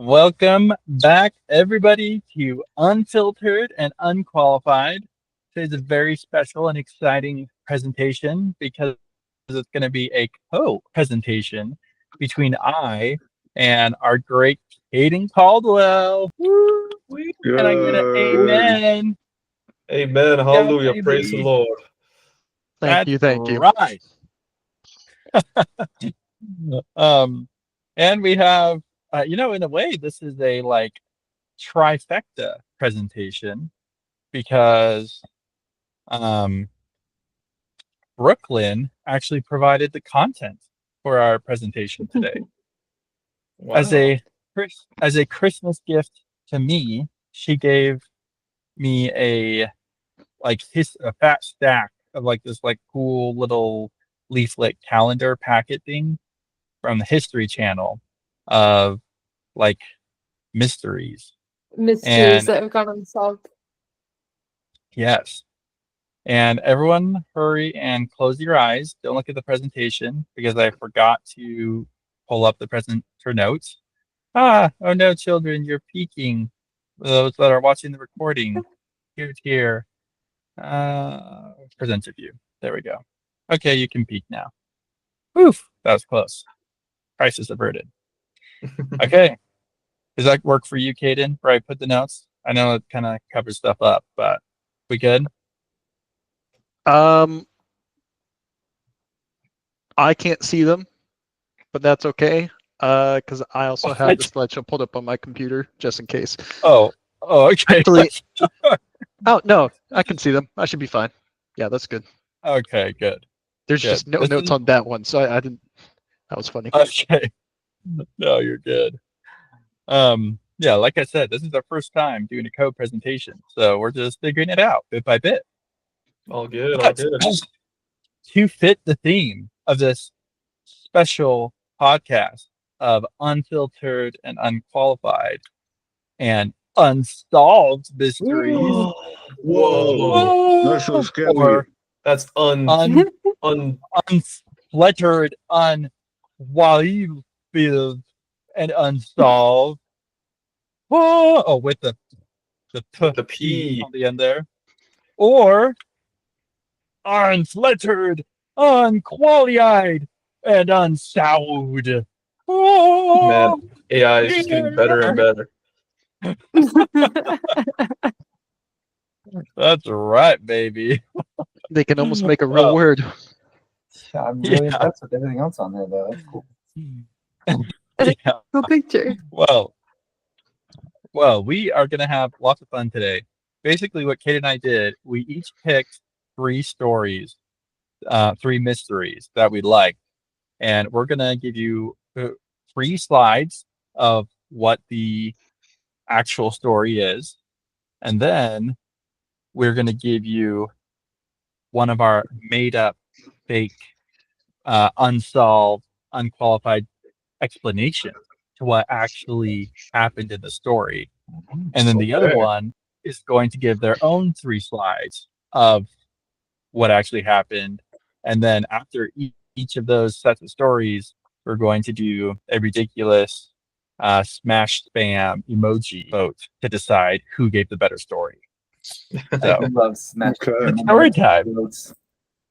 Welcome back, everybody, to Unfiltered and Unqualified. Today's a very special and exciting presentation because it's going to be a co-presentation between I and our great Caden Caldwell. Woo! Can I get an amen? Amen. Hallelujah. Yeah, Praise the baby. Lord. Thank you. Right. And we have, in a way, this is a trifecta presentation because Brooklyn actually provided the content for our presentation today. Wow. As a Christmas gift to me, she gave me a fat stack of this cool little leaflet calendar packet thing from the History Channel of mysteries. Mysteries that have gone unsolved. Yes. And everyone hurry and close your eyes. Don't look at the presentation because I forgot to pull up the presenter notes. Oh no, children, you're peeking. Those that are watching the recording. Here. Presenter view. There we go. Okay, you can peek now. Oof, that was close. Crisis averted. Okay. Does that work for you, Caden, where I put the notes? I know it kind of covers stuff up, but we good? I can't see them, but that's okay. Because I also have the slideshow pulled up on my computer just in case. Oh, okay. Actually, oh no, I can see them. I should be fine. Yeah, that's good. Okay, good. There's just no notes on that one, so I didn't. That was funny. Okay. No, you're good. Yeah, like I said, this is our first time doing a code presentation, so we're just figuring it out bit by bit. All good. To fit the theme of this special podcast of Unfiltered and Unqualified and Unsolved mysteries. Whoa. That's so scary. Or That's unflettered, unwild, and unsolved. Oh, with the P on the end there. Or unflettered, unqualified, and unsoured. Oh, man, AI is just getting better and better. That's right, baby. They can almost make a real word. I'm really impressed with everything else on there, though. That's cool. Cool picture. Well, we are going to have lots of fun today. Basically, what Kate and I did, we each picked 3 stories, 3 mysteries that we liked. And we're going to give you 3 slides of what the actual story is. And then we're going to give you one of our made-up, fake, unsolved, unqualified explanation to what actually happened in the story. And then the other one is going to give their own 3 slides of what actually happened. And then after each of those sets of stories, we're going to do a ridiculous smash spam emoji vote to decide who gave the better story. So, I love smash story time.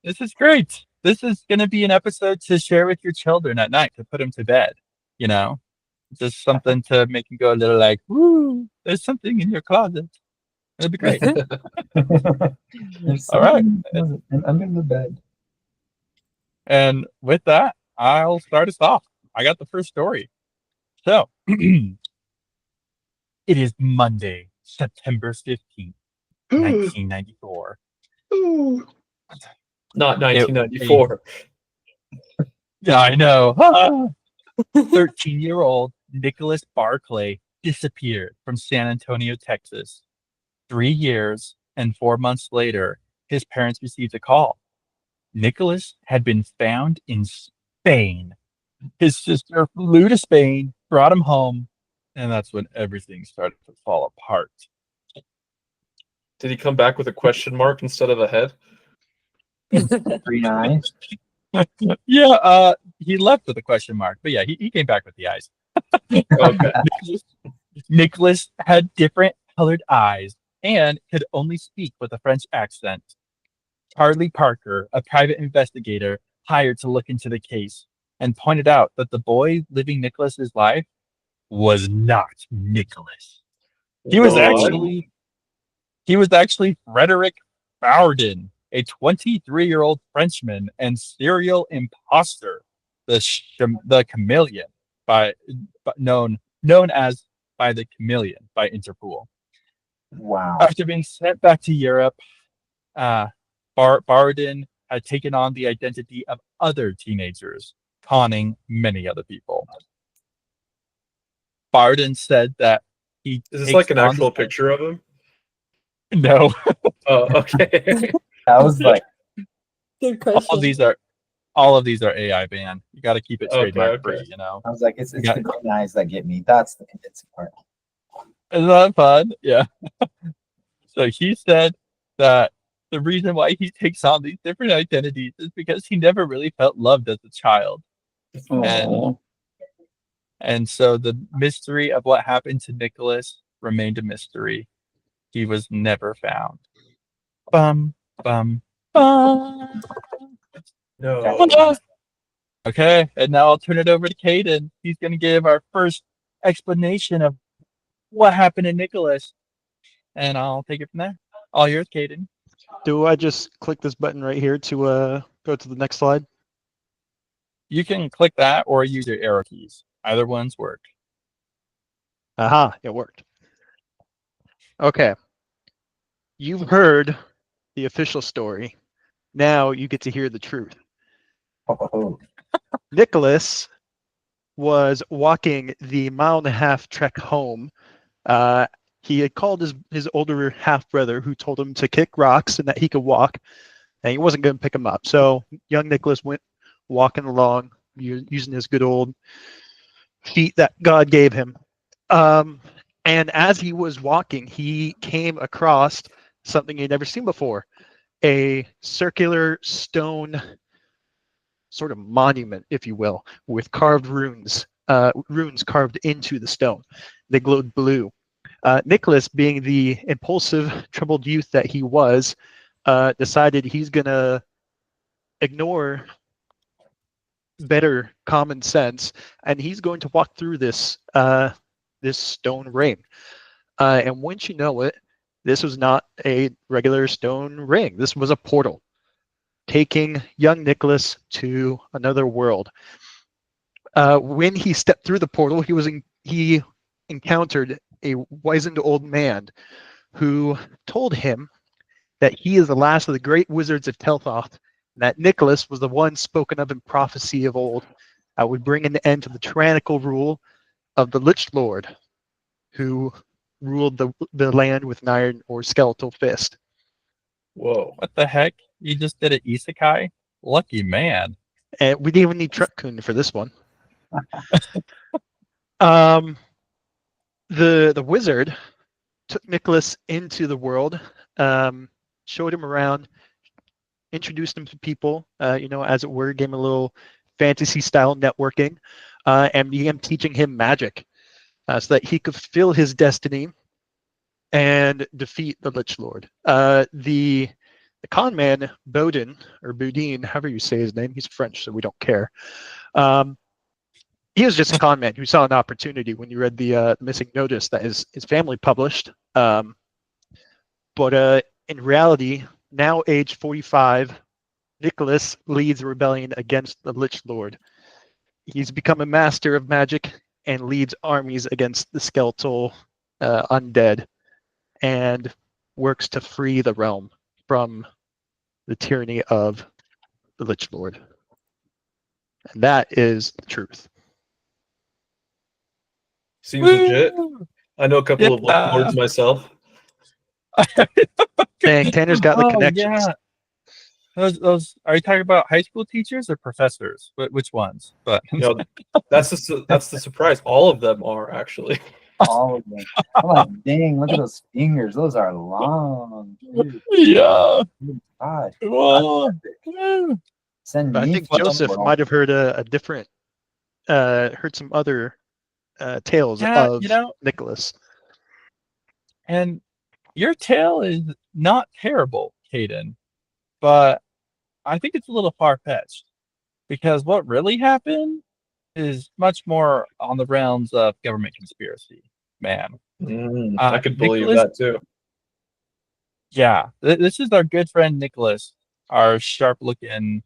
This is great. This is going to be an episode to share with your children at night to put them to bed. Just something to make them go a little like, woo, there's something in your closet. It'll be great. All right. And under the bed. And with that, I'll start us off. I got the first story. So, it is Monday, September 15th, 1994. Not 1994. Yeah, I know. 13-year-old Nicholas Barclay disappeared from San Antonio, Texas. 3 years and 4 months later, his parents received a call. Nicholas had been found in Spain. His sister flew to Spain, brought him home, and that's when everything started to fall apart. Did he come back with a question mark instead of a head? Green eyes. Yeah, he left with a question mark, but yeah, he came back with the eyes. Okay. Nicholas had different colored eyes and could only speak with a French accent. Charlie Parker, a private investigator hired to look into the case, and pointed out that the boy living Nicholas's life was not Nicholas. He was What? actually Frederick Bowden, a 23-year-old Frenchman and serial imposter, the chameleon, known as by the chameleon by Interpol. Wow. After being sent back to Europe, Bowden had taken on the identity of other teenagers, conning many other people. Bowden said that he Is this takes like an on actual this- picture of him? No, Oh, okay. That was like, Good all question. of these are AI banned. You got to keep it trademark Okay. free. You know, I was like, it's Yeah. the green eyes that get me. That's the convincing part. isn't that fun? Yeah. So he said that the reason why he takes on these different identities is because he never really felt loved as a child. Oh, And so the mystery of what happened to Nicholas remained a mystery. He was never found. Bum, bum, bum. No. Okay, and now I'll turn it over to Caden. He's going to give our first explanation of what happened to Nicholas. And I'll take it from there. All yours, Caden. Do I just click this button right here to go to the next slide? You can click that or use your arrow keys. Either one's work. Aha, it worked. Okay. You've heard the official story. Now you get to hear the truth. oh, Nicholas was walking the 1.5-mile trek home. He had called his older half brother, who told him to kick rocks and that he could walk, and he wasn't going to pick him up. So young Nicholas went walking along, using his good old feet that God gave him. And as he was walking, he came across something he'd never seen before, a circular stone sort of monument, if you will, with carved runes carved into the stone. They glowed blue. Nicholas, being the impulsive, troubled youth that he was, decided he's going to ignore better common sense, and he's going to walk through this stone ring. And once you know it, this was not a regular stone ring. This was a portal, taking young Nicholas to another world. When he stepped through the portal, he encountered a wizened old man who told him that he is the last of the great wizards of Telthoth, and that Nicholas was the one spoken of in prophecy of old that would bring an end to the tyrannical rule of the Lich Lord, who ruled the land with an iron or skeletal fist. Whoa. What the heck? You just did an isekai? Lucky man. And we didn't even need Truckcoon for this one. The wizard took Nicholas into the world, showed him around, introduced him to people, as it were, gave him a little fantasy style networking, and began teaching him magic so that he could fulfill his destiny and defeat the Lich Lord. The con man, Bodin, or Boudin, however you say his name, he's French, so we don't care. He was just a con man who saw an opportunity when you read the missing notice that his family published. But in reality, now age 45, Nicholas leads a rebellion against the Lich Lord. He's become a master of magic and leads armies against the skeletal undead, and works to free the realm from the tyranny of the Lich Lord. And that is the truth. Seems legit. I know a couple of Yeah. Lords myself. Dang, Tanner's got the Oh, connections. yeah. Those are you talking about high school teachers or professors? Which ones? But That's the surprise. All of them are actually. all of them. I'm like, dang, look at those fingers. Those are long. Dude, yeah. God. Well, Send But I me think to the Joseph world. might have heard a different, heard some other tales Yeah, of Nicholas. and your tale is not terrible, Caden, but I think it's a little far-fetched because what really happened is much more on the realms of government conspiracy, man. I could believe Nicholas, that too. yeah, this is our good friend Nicholas, our sharp-looking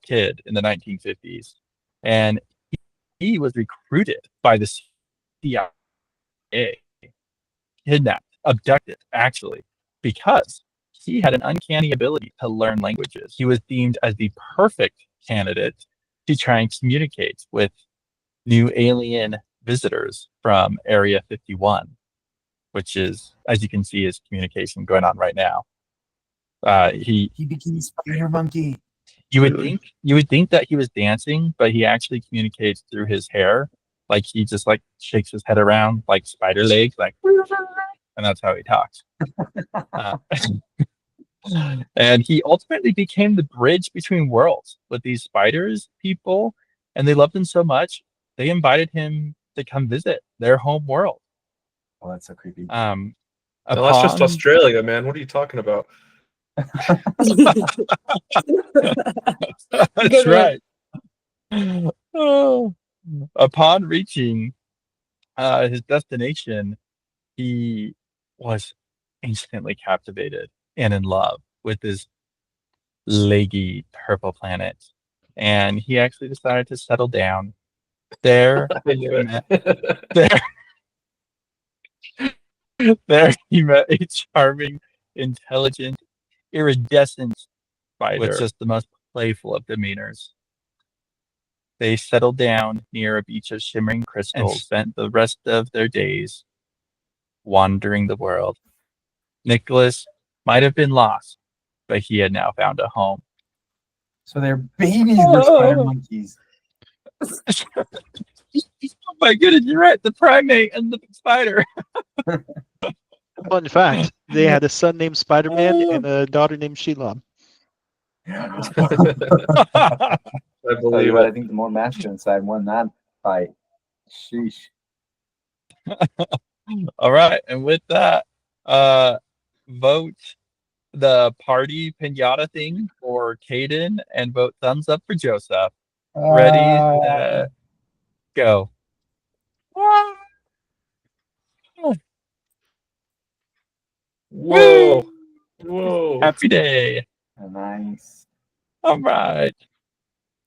kid in the 1950s, and he was recruited by the CIA, kidnapped, abducted, actually, because he had an uncanny ability to learn languages. He was deemed as the perfect candidate to try and communicate with new alien visitors from Area 51, which is, as you can see, is communication going on right now. He became Spider Monkey. You would think that he was dancing, but he actually communicates through his hair. Like he just like shakes his head around like spider legs, like, and that's how he talks. Uh, and he ultimately became the bridge between worlds with these spiders people, and they loved him so much they invited him to come visit their home world. Oh, that's so creepy. No, that's just Australia, man. What are you talking about? That's right. Oh. Upon reaching his destination, he was instantly captivated and in love with this leggy purple planet. And he actually decided to settle down there. I knew met- it. there he met a charming, intelligent, iridescent spider with just the most playful of demeanors. They settled down near a beach of shimmering crystals and spent the rest of their days wandering the world. Nicholas might have been lost, but he had now found a home. So their babies were spider monkeys. Oh my goodness, you're right. The primate and the spider. Fun fact: they had a son named Spider-Man and a daughter named Sheila. I Tell believe you what, I it. think the more masculine side won that fight. Sheesh. All right, and with that, vote the party pinata thing for Caden and vote thumbs up for Joseph. Ready, set, go. Whoa. Whoa. Happy day. Nice. All right.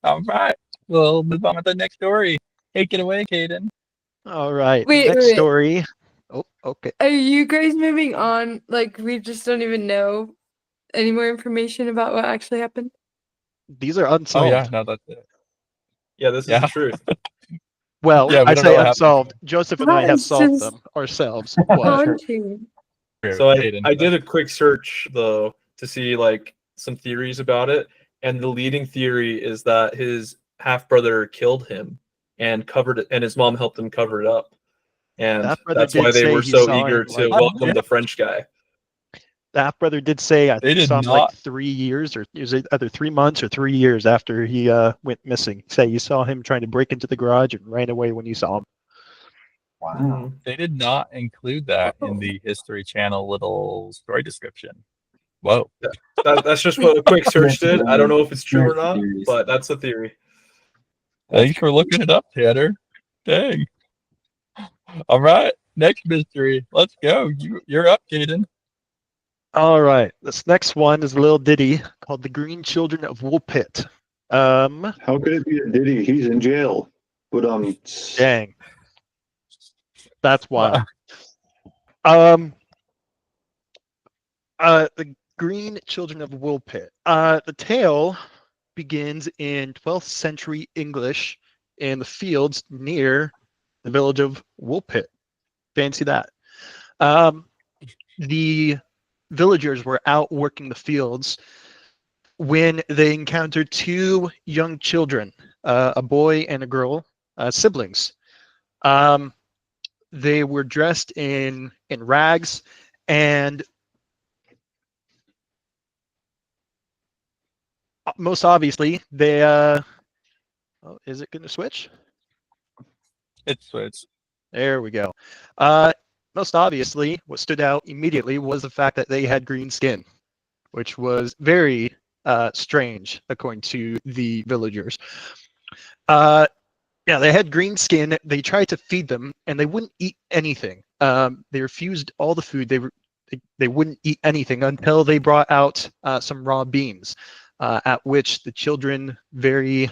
All right. We'll move on with the next story. Take it away, Caden. All right, Wait, next wait. story. Oh, okay. Are you guys moving on? Like, we just don't even know any more information about what actually happened? These are Oh unsolved. yeah, no, that's it. Yeah, this is the truth. Well, Yeah, we I don't know say what happened. unsolved. Joseph and I have That's solved just them ourselves. What? haunting. So Caden, I did a quick search though to see like some theories about it, and the leading theory is that his half brother killed him and covered it, and his mom helped him cover it up, and That brother that's why did they say were he so saw eager him, to like- welcome the French guy. The half brother did say I They think did saw him not- like 3 years, or it was either 3 months or 3 years after he went missing. Say you saw him trying to break into the garage and ran away when you saw him. Wow. They did not include that in the History Channel little story description. Whoa. That's just what a quick search did. I don't know if it's true or not, Theories. but that's the theory. Thanks for looking it up, Tanner. Dang. All right. Next mystery. Let's go. You're up, Caden. All right, this next one is a little ditty called "The Green Children of Woolpit." How could it be a ditty? He's in jail. But Dang, that's wild. The Green Children of Woolpit. The tale begins in 12th century English in the fields near the village of Woolpit. Fancy that. The villagers were out working the fields when they encountered two young children, a boy and a girl, siblings. They were dressed in rags, and most obviously they oh, is it going to switch? It's switched. There we go. Most obviously, what stood out immediately was the fact that they had green skin, which was very strange, according to the villagers. Yeah, they had green skin. They tried to feed them, and they wouldn't eat anything. They refused all the food. They wouldn't eat anything until they brought out some raw beans, at which the children very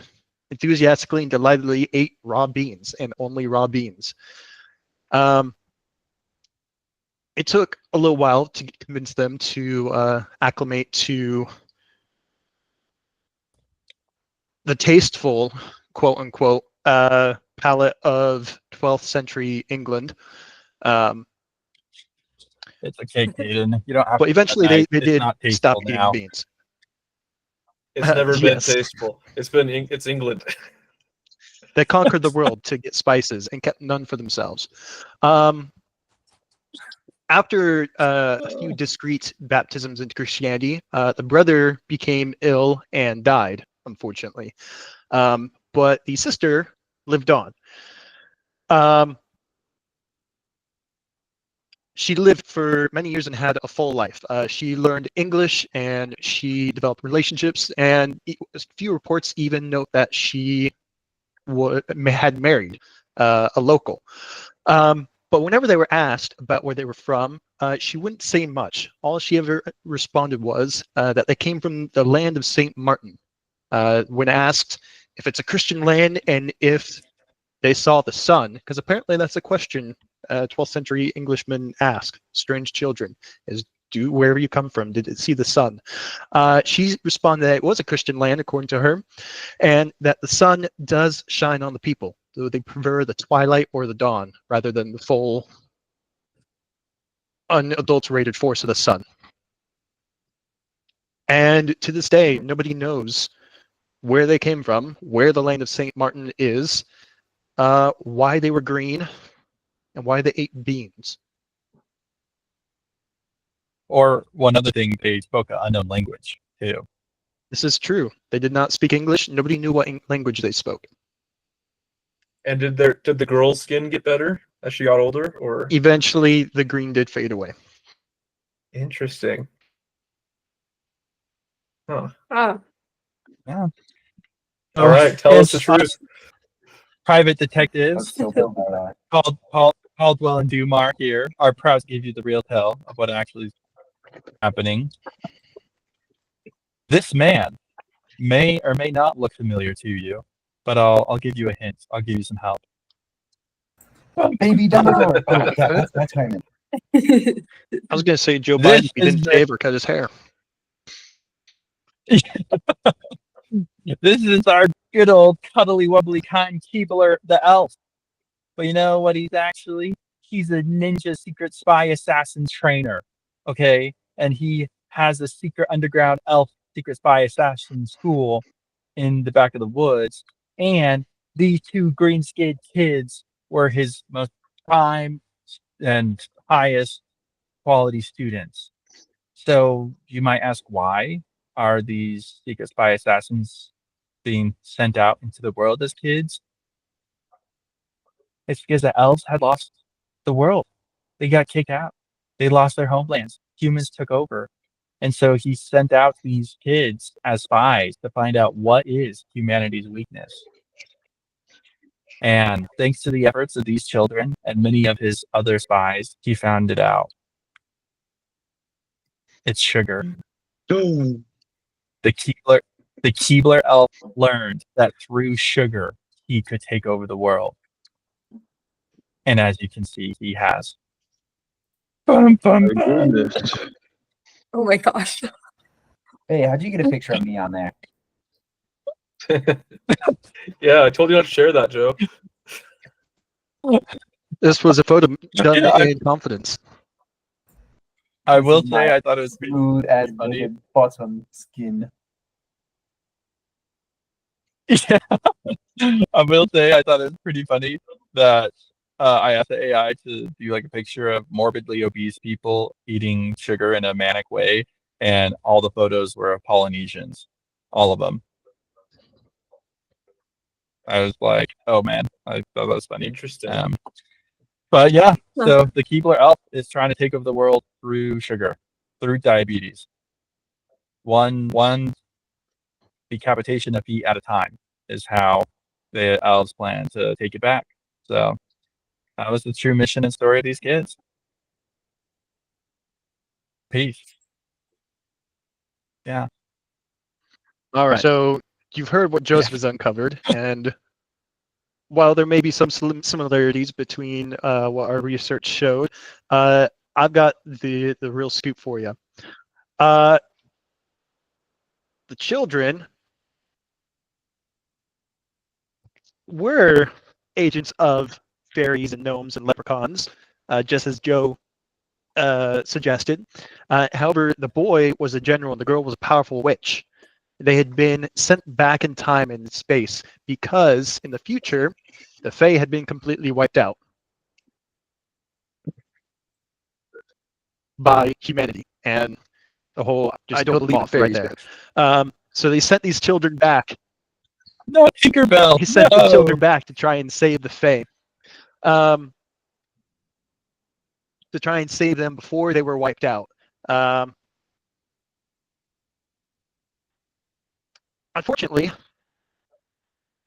enthusiastically and delightedly ate raw beans and only raw beans. It took a little while to convince them to acclimate to the tasteful, quote unquote, palate of 12th century England. It's a cake, Aiden. You don't have But to. eventually Nice. they It's did not stop tasteful eating now. beans. It's never been Yes. tasteful. It's England. They conquered the world to get spices and kept none for themselves. After a few discreet baptisms into Christianity, the brother became ill and died, unfortunately. But the sister lived on. She lived for many years and had a full life. She learned English and she developed relationships, and a few reports even note that she had married a local. But whenever they were asked about where they were from, she wouldn't say much. All she ever responded was that they came from the land of St. Martin. When asked if it's a Christian land and if they saw the sun, because apparently that's a question 12th century Englishmen ask strange children, is wherever you come from, did it see the sun? She responded that it was a Christian land, according to her, and that the sun does shine on the people, though they prefer the twilight or the dawn rather than the full unadulterated force of the sun. And to this day, nobody knows where they came from, where the land of St. Martin is, why they were green, and why they ate beans. Or one other thing, they spoke an unknown language too. This is true. They did not speak English. Nobody knew what language they spoke. And did the girl's skin get better as she got older, or? Eventually, the green did fade away. Interesting. Huh. Oh, Yeah. All right, tell us the It's truth. Private I was detectives still building that. Caldwell and Dumar here are proud to give you the real tale of what actually is happening. This man may or may not look familiar to you, but I'll give you a hint. I'll give you some help. Baby Dumbledore. Oh, yeah, that's what I meant. I was going to say Joe This Biden if he is didn't the- shave or cut his hair. This is our good old cuddly wubbly cotton Keebler the elf. But you know what he's actually? He's a ninja secret spy assassin trainer. Okay? And he has a secret underground elf secret spy assassin school in the back of the woods. And these two green skinned kids were his most prime and highest quality students. So you might ask, why are these secret spy assassins being sent out into the world as kids? It's because the elves had lost the world. They got kicked out. They lost their homelands. Humans took over. And so he sent out these kids as spies to find out what is humanity's weakness. And thanks to the efforts of these children and many of his other spies, he found it out. It's sugar. Oh, The Keebler elf learned that through sugar, he could take over the world. And as you can see, he has. Bum, bum, my bum. goodness. oh my gosh. Hey, how'd you get a picture of me on there? Yeah, I told you not to share that, Joe. This was a photo done I- in confidence. I This will is say my I thought it was pretty Smooth as funny. naked bottom skin. Yeah. I will say I thought it was pretty funny that I asked the AI to do like a picture of morbidly obese people eating sugar in a manic way, and all the photos were of Polynesians, all of them. I was like, oh man, I thought that was funny. Interesting. But yeah, so the Keebler elf is trying to take over the world through sugar, through diabetes. One decapitation of feet at a time is how the elves plan to take it back. So that was the true mission and story of these kids. Peace. Yeah. All right. Right. So you've heard what Joseph has uncovered, and while there may be some similarities between what our research showed, I've got the real scoop for you. The children were agents of fairies and gnomes and leprechauns, just as Joe suggested. However, the boy was a general and the girl was a powerful witch. They had been sent back in time and space because in the future, the Fae had been completely wiped out by humanity and the whole. I don't believe in fairies there. So they sent these children back. No, Tinkerbell. He sent the children back to try and save the Fae. To try and save them before they were wiped out. Unfortunately,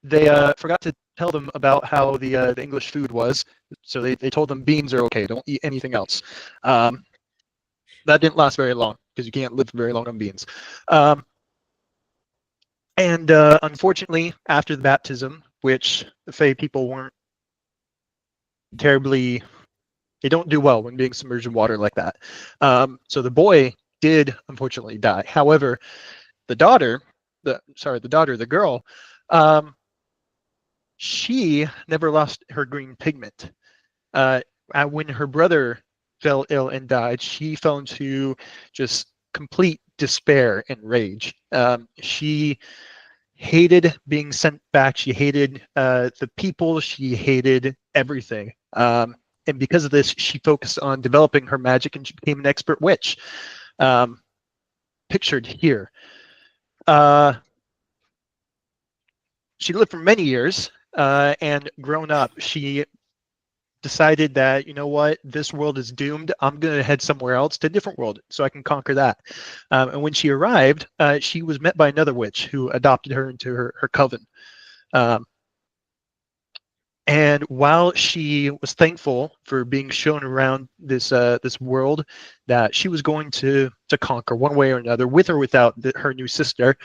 they forgot to tell them about how the English food was. So they told them beans are okay. Don't eat anything else. That didn't last very long because you can't live very long on beans. And unfortunately, after the baptism, which the Fae people weren't terribly, they don't do well when being submerged in water like that. So the boy did unfortunately die. However, the girl, she never lost her green pigment. When her brother fell ill and died, she fell into just complete despair and rage. She hated being sent back. She hated the people. She hated everything. And because of this, she focused on developing her magic and she became an expert witch. Pictured here. She lived for many years, and grown up, she decided that, you know what, this world is doomed. I'm going to head somewhere else to a different world so I can conquer that. And when she arrived, she was met by another witch who adopted her into her coven. And while she was thankful for being shown around this world that she was going to conquer one way or another, with or without her new sister,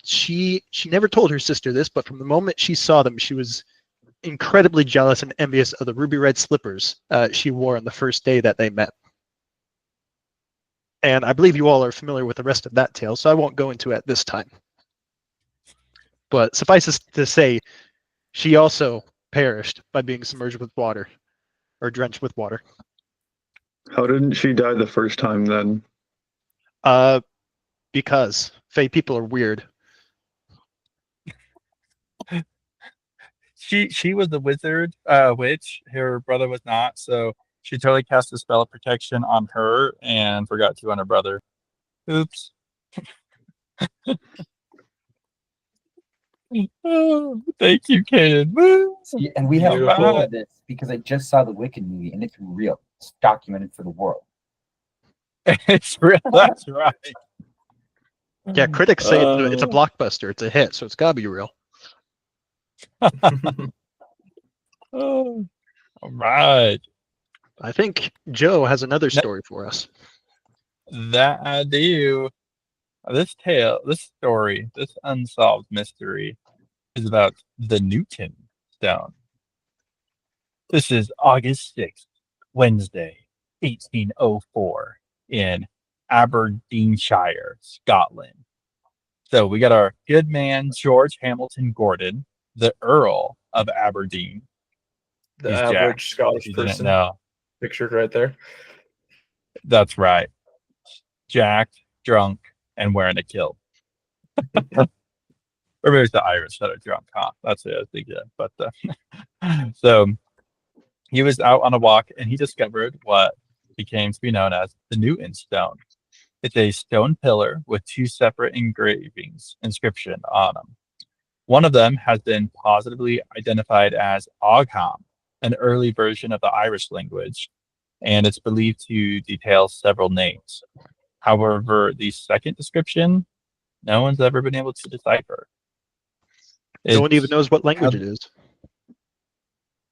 she never told her sister this, but from the moment she saw them, she was incredibly jealous and envious of the ruby red slippers she wore on the first day that they met. And I believe you all are familiar with the rest of that tale, so I won't go into it this time. But suffice it to say, she also perished by being submerged with water, or drenched with water. How didn't she die the first time then? Because Fae people are weird. She was the wizard, witch. Her brother was not, so she totally cast a spell of protection on her and forgot to on her brother. Oops. Oh, thank you, Kaden. Woo. See, and we have Beautiful. proof of this because I just saw the Wicked movie and it's real. It's documented for the world. It's real. That's right. Yeah, critics say it's a blockbuster. It's a hit, so it's gotta be real. Oh, all right. I think Joe has another story for us. That I do. This story, this unsolved mystery is about the Newton stone. This is August 6th, Wednesday, 1804 in Aberdeenshire, Scotland. So we got our good man, George Hamilton Gordon, the Earl of Aberdeen. The He's average jacked, Scottish if you didn't person know. pictured right there. That's right. Jacked, drunk, and wearing a kilt. Or maybe it's the Irish that are drunk, huh? That's it, I think, yeah. But so he was out on a walk and he discovered what became to be known as the Newton stone. It's a stone pillar with two separate inscription on them. One of them has been positively identified as Ogham, an early version of the Irish language, and it's believed to detail several names. However, the second description, no one's ever been able to decipher. No one even It's knows what language had- it is.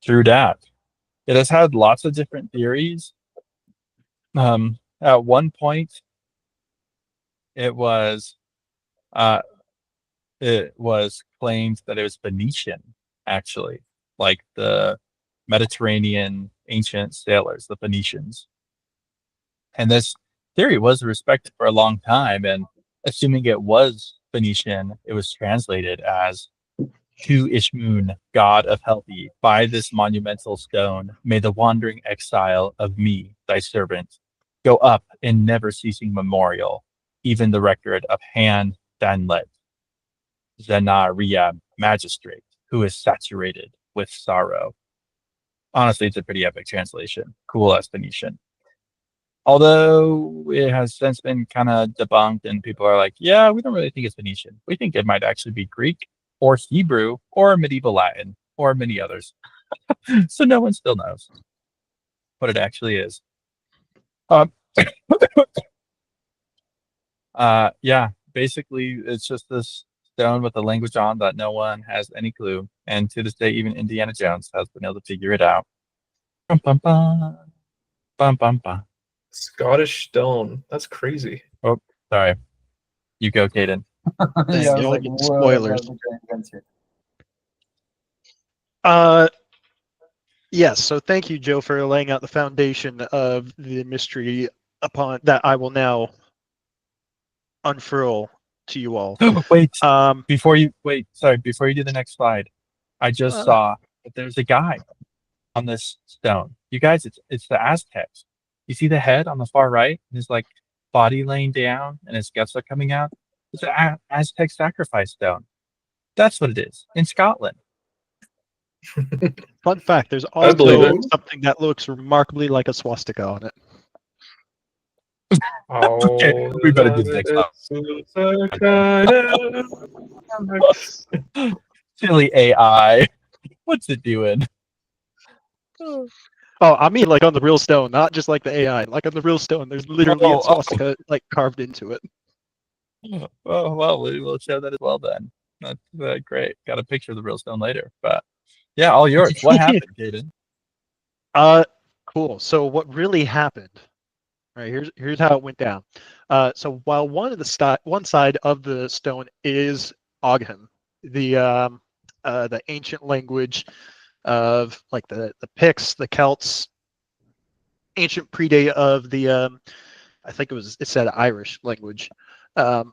True that. It has had lots of different theories. At one point, it was uh, it was claimed that it was Phoenician, actually, like the Mediterranean ancient sailors, the Phoenicians. And this theory was respected for a long time. And assuming it was Phoenician, it was translated as to Ishmun, god of healthy, by this monumental stone, may the wandering exile of me, thy servant, go up in never ceasing memorial, even the record of Han Danlet, Zenaria magistrate, who is saturated with sorrow. Honestly, it's a pretty epic translation. Cool as Phoenician. Although it has since been kind of debunked, and people are like, yeah, we don't really think it's Phoenician. We think it might actually be Greek or Hebrew or medieval Latin or many others. So no one still knows what it actually is. Um, yeah, basically, it's just this stone with a language on that no one has any clue. And to this day, even Indiana Jones has been able to figure it out. Bum, bum, bum. Bum, bum, bum. Scottish stone. That's crazy. Oh, sorry. You go, Caden. Yeah, I was Don't like, get what spoilers. about the Grand Adventure? Yes. So thank you, Joe, for laying out the foundation of the mystery upon that I will now unfurl to you all. Wait, Um, before you do the next slide, I just saw that there's a guy on this stone. You guys, it's the Aztecs. You see the head on the far right? His like body laying down and his guts are coming out. It's an Aztec sacrifice stone. That's what it is in Scotland. Fun fact: there's I believe also it. something that looks remarkably like a swastika on it. Okay, we better do the next slide. Silly AI. What's it doing? Oh, I mean, like on the real stone, not just like the AI. Like on the real stone, there's literally a swastika like carved into it. Oh, well, we will show that as well then. That's great. Got a picture of the real stone later. But yeah, all yours. What happened, Caden? Cool. So what really happened? Right, here's how it went down. So while one side of the stone is Ogham, the ancient language of like the Picts, the Celts, ancient predate of the I think it said Irish language. What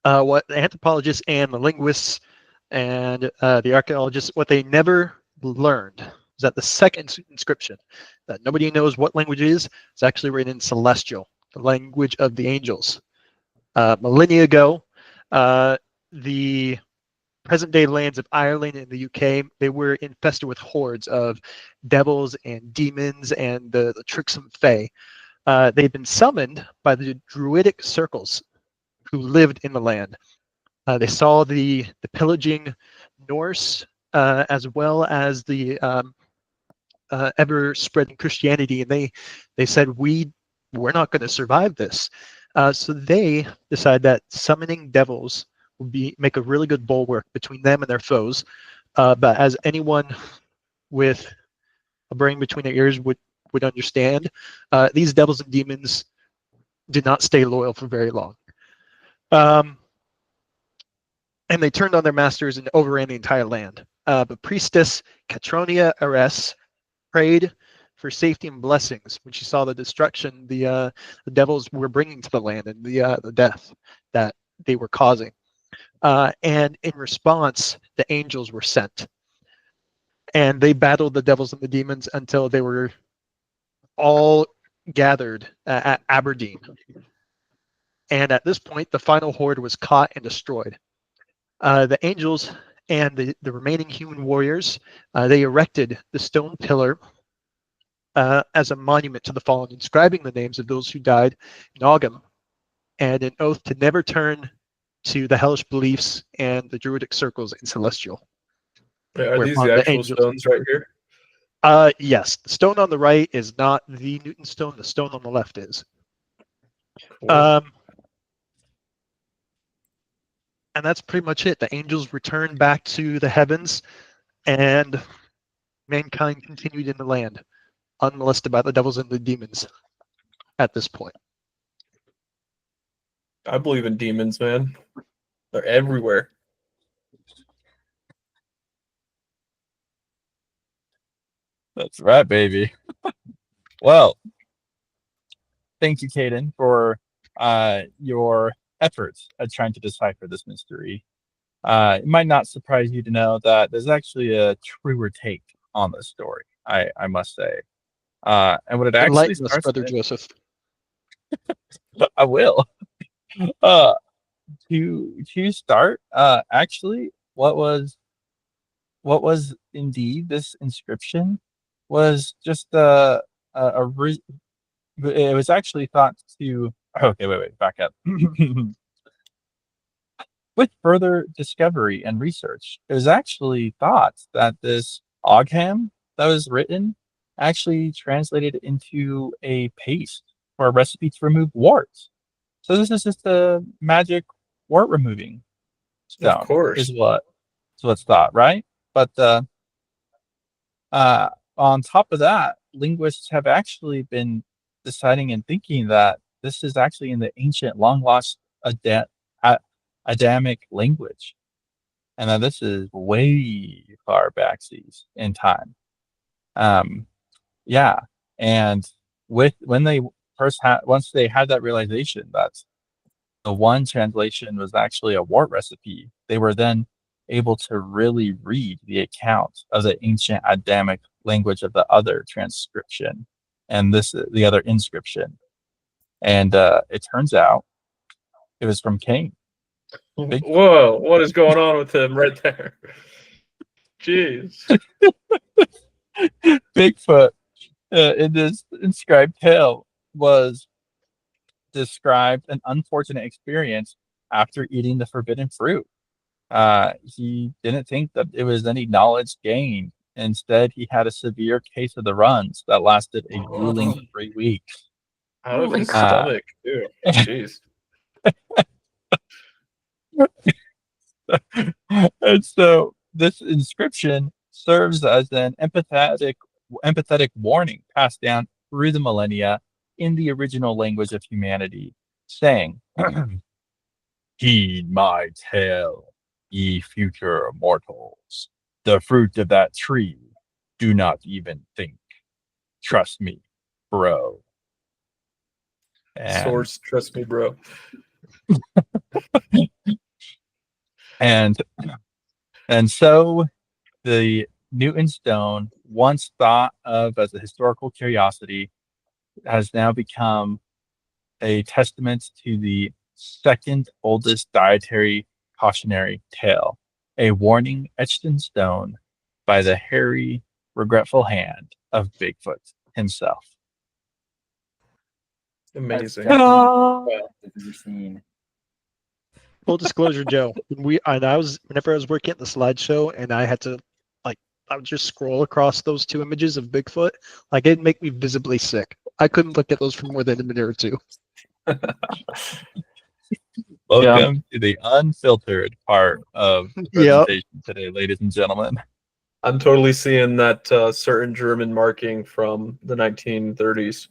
the anthropologists and the linguists and the archaeologists, what they never learned is that the second inscription that nobody knows what language it is actually written in Celestial, the language of the angels. Millennia ago, the present-day lands of Ireland and the UK, they were infested with hordes of devils and demons and the tricksome fae. They'd been summoned by the druidic circles who lived in the land. They saw the pillaging Norse as well as the ever-spreading Christianity, and they said we're not going to survive this. So they decided that summoning devils would make a really good bulwark between them and their foes. But as anyone with a brain between their ears would understand, these devils and demons did not stay loyal for very long. And they turned on their masters and overran the entire land. But priestess Catronia Ares prayed for safety and blessings when she saw the destruction the devils were bringing to the land and the death that they were causing. And in response, the angels were sent. And they battled the devils and the demons until they were all gathered at Aberdeen. And at this point, the final horde was caught and destroyed. The angels and the remaining human warriors, they erected the stone pillar as a monument to the fallen, inscribing the names of those who died in Ogham and an oath to never turn to the hellish beliefs and the druidic circles in Celestial. Wait, are these Whereupon the the actual angels- stones right here? Yes. The stone on the right is not the Newton stone. The stone on the left is. Cool. And that's pretty much it. The angels returned back to the heavens, and mankind continued in the land, unmolested by the devils and the demons at this point. I believe in demons, man. They're everywhere. That's right, baby. Well, thank you, Caden, for your efforts at trying to decipher this mystery. It might not surprise you to know that there's actually a truer take on the story, I must say. And what it actually Enlighten us, starts Brother with, Joseph. I will. Uh, to start, actually, what was indeed this inscription was just it was actually thought to. Okay, wait, back up. With further discovery and research, it was actually thought that this Ogham that was written actually translated into a paste or a recipe to remove warts. So this is just a magic wart removing Of stone, course. is what's thought, right? But on top of that, linguists have actually been deciding and thinking that this is actually in the ancient, long lost Adamic language, and that this is way far backseas in time. Yeah, and with when they once they had that realization that the one translation was actually a wart recipe, they were then able to really read the account of the ancient Adamic language of the other transcription and the other inscription. And it turns out it was from Cain. Whoa, what is going on with him right there? Jeez. Bigfoot in this inscribed tale was described an unfortunate experience after eating the forbidden fruit. He didn't think that it was any knowledge gained. Instead, he had a severe case of the runs that lasted a grueling 3 weeks. Out Oh of my his God. stomach, too. Jeez. And so this inscription serves as an empathetic warning passed down through the millennia in the original language of humanity, saying, "Heed my tale, ye future mortals. The fruit of that tree, do not even think. Trust me, bro." And Source, trust me, bro. and and so the Newton stone, once thought of as a historical curiosity, has now become a testament to the second oldest dietary cautionary tale, a warning etched in stone by the hairy, regretful hand of Bigfoot himself. Amazing. That's definitely Ta-da! the best I've ever seen. Full disclosure, Joe. Whenever I was working at the slideshow and I had to I would just scroll across those two images of Bigfoot, it'd make me visibly sick. I couldn't look at those for more than a minute or two. Welcome to the unfiltered part of the Yep. presentation today, ladies and gentlemen. I'm totally seeing that certain German marking from the 1930s.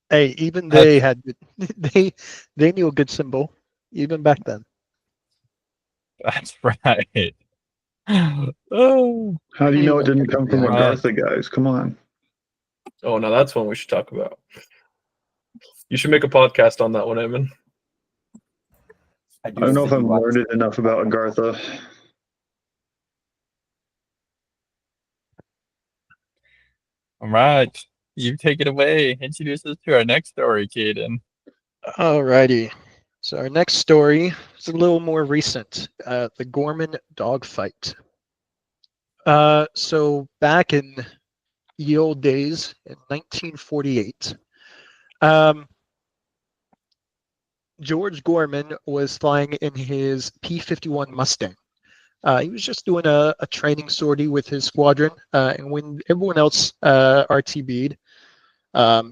Hey, even they had they knew a good symbol even back then. That's right. Oh, How do you know it didn't come from Right. Agartha, guys? Come on. Oh, now that's one we should talk about. You should make a podcast on that one, Eamon. I don't know if I'm learned enough about Agartha. all right. You take it away. Introduce us to our next story, Caden. Alrighty. So our next story is a little more recent. The Gorman dogfight. So back in the old days, in 1948, George Gorman was flying in his P-51 Mustang. He was just doing a training sortie with his squadron, and when everyone else RTB'd,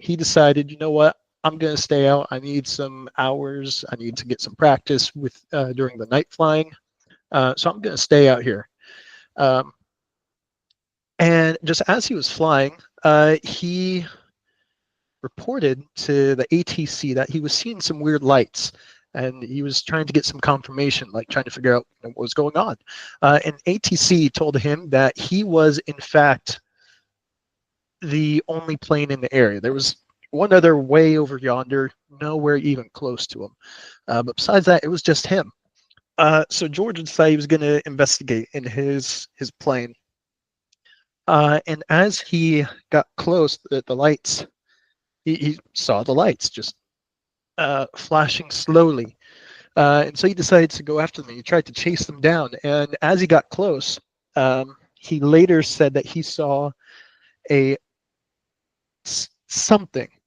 he decided, you know what, I'm going to stay out. I need some hours. I need to get some practice with during the night flying. So I'm going to stay out here. And just as he was flying, he reported to the ATC that he was seeing some weird lights, and he was trying to get some confirmation, like trying to figure out what was going on. And ATC told him that he was, in fact, the only plane in the area. There was one other way over yonder, nowhere even close to him. But besides that, it was just him. So George decided he was going to investigate in his plane. And as he got close, the lights, he saw the lights just flashing slowly. And so he decided to go after them. He tried to chase them down. And as he got close, he later said that he saw something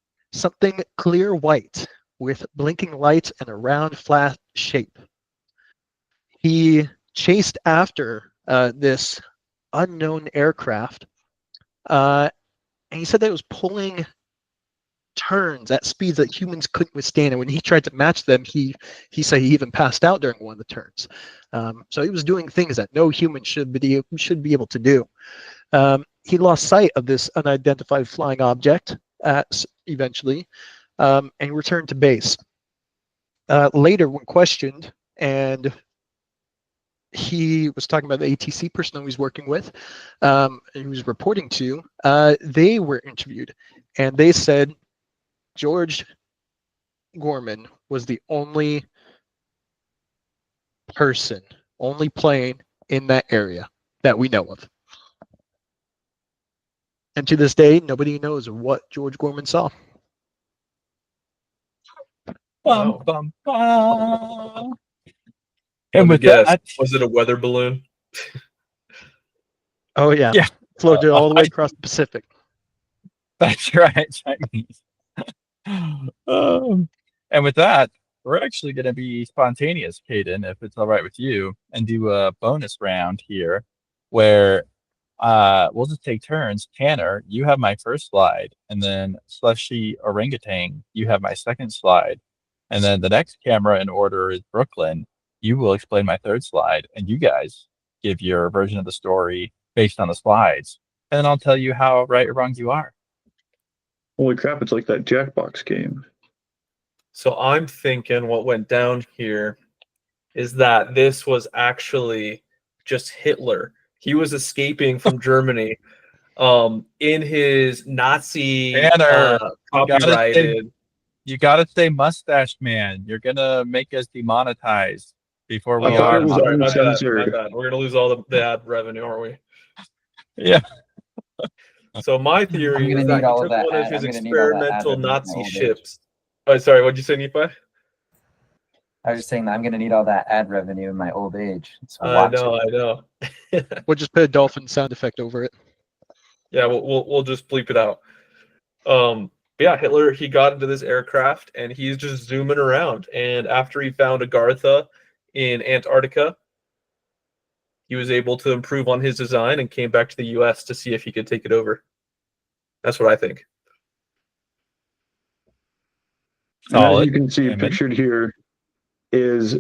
clear white with blinking lights and a round flat shape. He chased after this unknown aircraft, and he said that it was pulling turns at speeds that humans couldn't withstand. And when he tried to match them, he said he even passed out during one of the turns. So he was doing things that no human should be able to do. He lost sight of this unidentified flying object eventually, and returned to base. Later, when questioned, and he was talking about the ATC person he was working with, he was reporting to, they were interviewed, and they said George Gorman was the only plane in that area that we know of. And to this day, nobody knows what George Gorman saw. Wow. Bum, bum. Let And me with guess, that, was it a weather balloon? Oh yeah, Yeah. Floated all the way across the Pacific. that's right, Chinese. And with that, we're actually going to be spontaneous, Caden, if it's all right with you, and do a bonus round here where we'll just take turns. Tanner, you have my first slide, and then Slushy Orangutan, you have my second slide. And then the next camera in order is Brooklyn. You will explain my third slide, and you guys give your version of the story based on the slides. And then I'll tell you how right or wrong you are. Holy crap, it's like that Jackbox game. So I'm thinking what went down here is that this was actually just Hitler. He was escaping from Germany in his Nazi Tanner, copyrighted. You gotta say mustache man. You're gonna make us demonetized before we I thought are. it was Sorry, my bad, my uncensored. bad. We're gonna lose all the ad revenue, aren't we? Yeah. So my theory gonna is that need he all of took that one of ad- his I'm gonna need all that ad experimental revenue in my Nazi old age. ships. Oh, sorry, what'd you say, Nephi? I was just saying that I'm going to need all that ad revenue in my old age. So I watch know, it. I know. We'll just put a dolphin sound effect over it. Yeah, we'll just bleep it out. But yeah, Hitler, he got into this aircraft and he's just zooming around. And after he found Agartha in Antarctica, he was able to improve on his design and came back to the US to see if he could take it over. That's what I think. And as Solid. you can see, Amen. pictured here is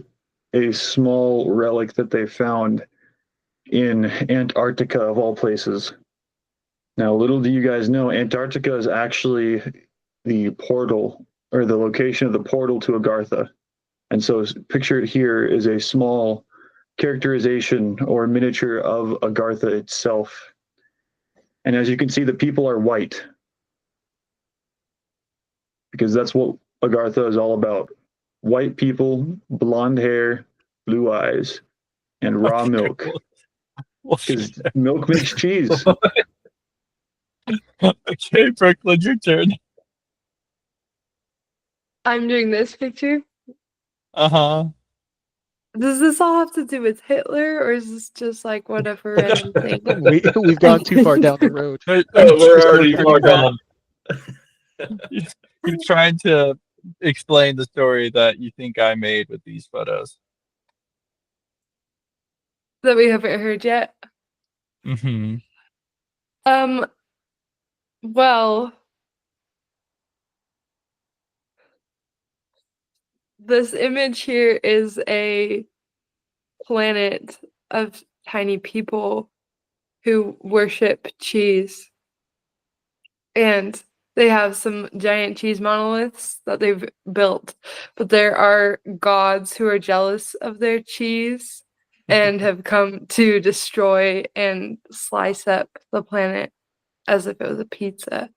a small relic that they found in Antarctica, of all places. Now, little do you guys know, Antarctica is actually the portal, or the location of the portal to Agartha. And so pictured here is a small characterization or miniature of Agartha itself. And as you can see, the people are white, because that's what Agartha is all about. White people, blonde hair, blue eyes, and raw milk. Because milk makes cheese. Okay, Brooklyn, your turn. I'm doing this picture. Uh-huh. Does this all have to do with Hitler, or is this just like whatever random thing? We've gone too far down the road. We're already far gone. You're trying to explain the story that you think I made with these photos. That we haven't heard yet. Mm-hmm. Well, this image here is a planet of tiny people who worship cheese. And they have some giant cheese monoliths that they've built. But there are gods who are jealous of their cheese and have come to destroy and slice up the planet as if it was a pizza.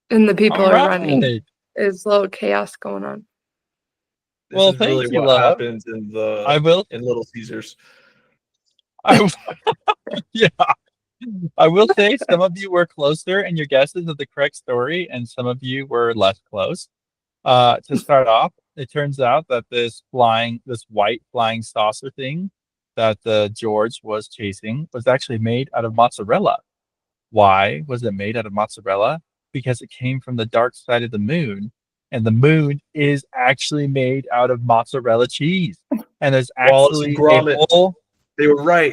And the people All are running. right. There's a little chaos going on. This Well, is really thank you, what love. happens in I will. Little Caesars. Yeah. I will say some of you were closer in your guesses of the correct story, and some of you were less close. To start off, it turns out that this white flying saucer thing that George was chasing was actually made out of mozzarella. Why was it made out of mozzarella? Because it came from the dark side of the moon, and the moon is actually made out of mozzarella cheese. And there's Wallace and actually a Gromit. whole They were right.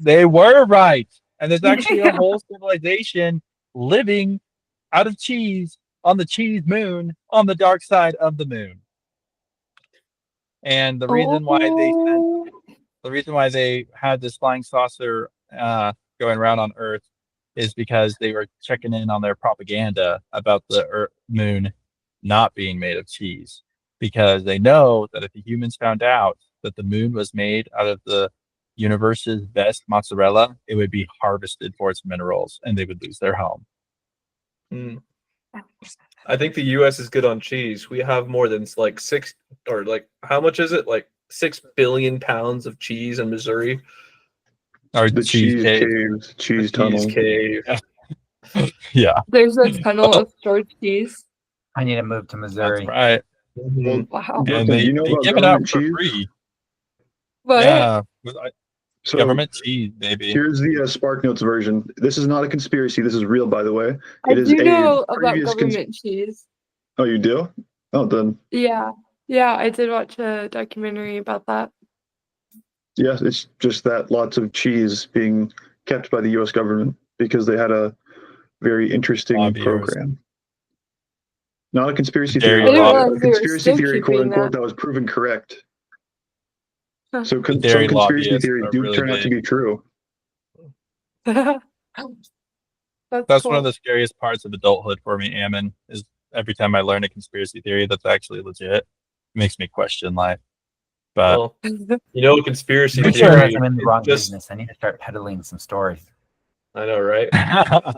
they were right. And there's actually a whole civilization living out of cheese on the cheese moon on the dark side of the moon. And the reason why they had this flying saucer going around on Earth is because they were checking in on their propaganda about the moon not being made of cheese. Because they know that if the humans found out that the moon was made out of the universe's best mozzarella, it would be harvested for its minerals and they would lose their home. Mm. I think the U.S. is good on cheese. We have more than like how much is it? Like 6 billion pounds of cheese in Missouri. Or The cheese caves, cheese tunnel. Cave. Yeah. There's a tunnel of stored cheese. I need to move to Missouri. That's right. Mhm. Wow. And Brooklyn, do you know they about give it out government for cheese? free. What? Yeah. So Government cheese, baby. here's the SparkNotes version. This is not a conspiracy. This is real, by the way. I It is do a know about previous government cheese. Oh, you do? Oh, then Yeah. Yeah, I did watch a documentary about that. yes, it's just that lots of cheese being kept by the U.S. government because they had a very interesting Lobbyers. program. Not a conspiracy Dairy theory. I didn't lobby. realize A they were conspiracy still theory, quote keeping unquote, that. that was proven correct. Huh. So The dairy some conspiracy lobbyists theories are do really turn out to big. be true. That's That's cool. one of the scariest parts of adulthood for me, Ammon, is every time I learn a conspiracy theory that's actually legit, it makes me question life. But Well, you know, a conspiracy Make sure. sure theory. I'm in the it's wrong just, business. I need to start peddling some stories. I know, right? all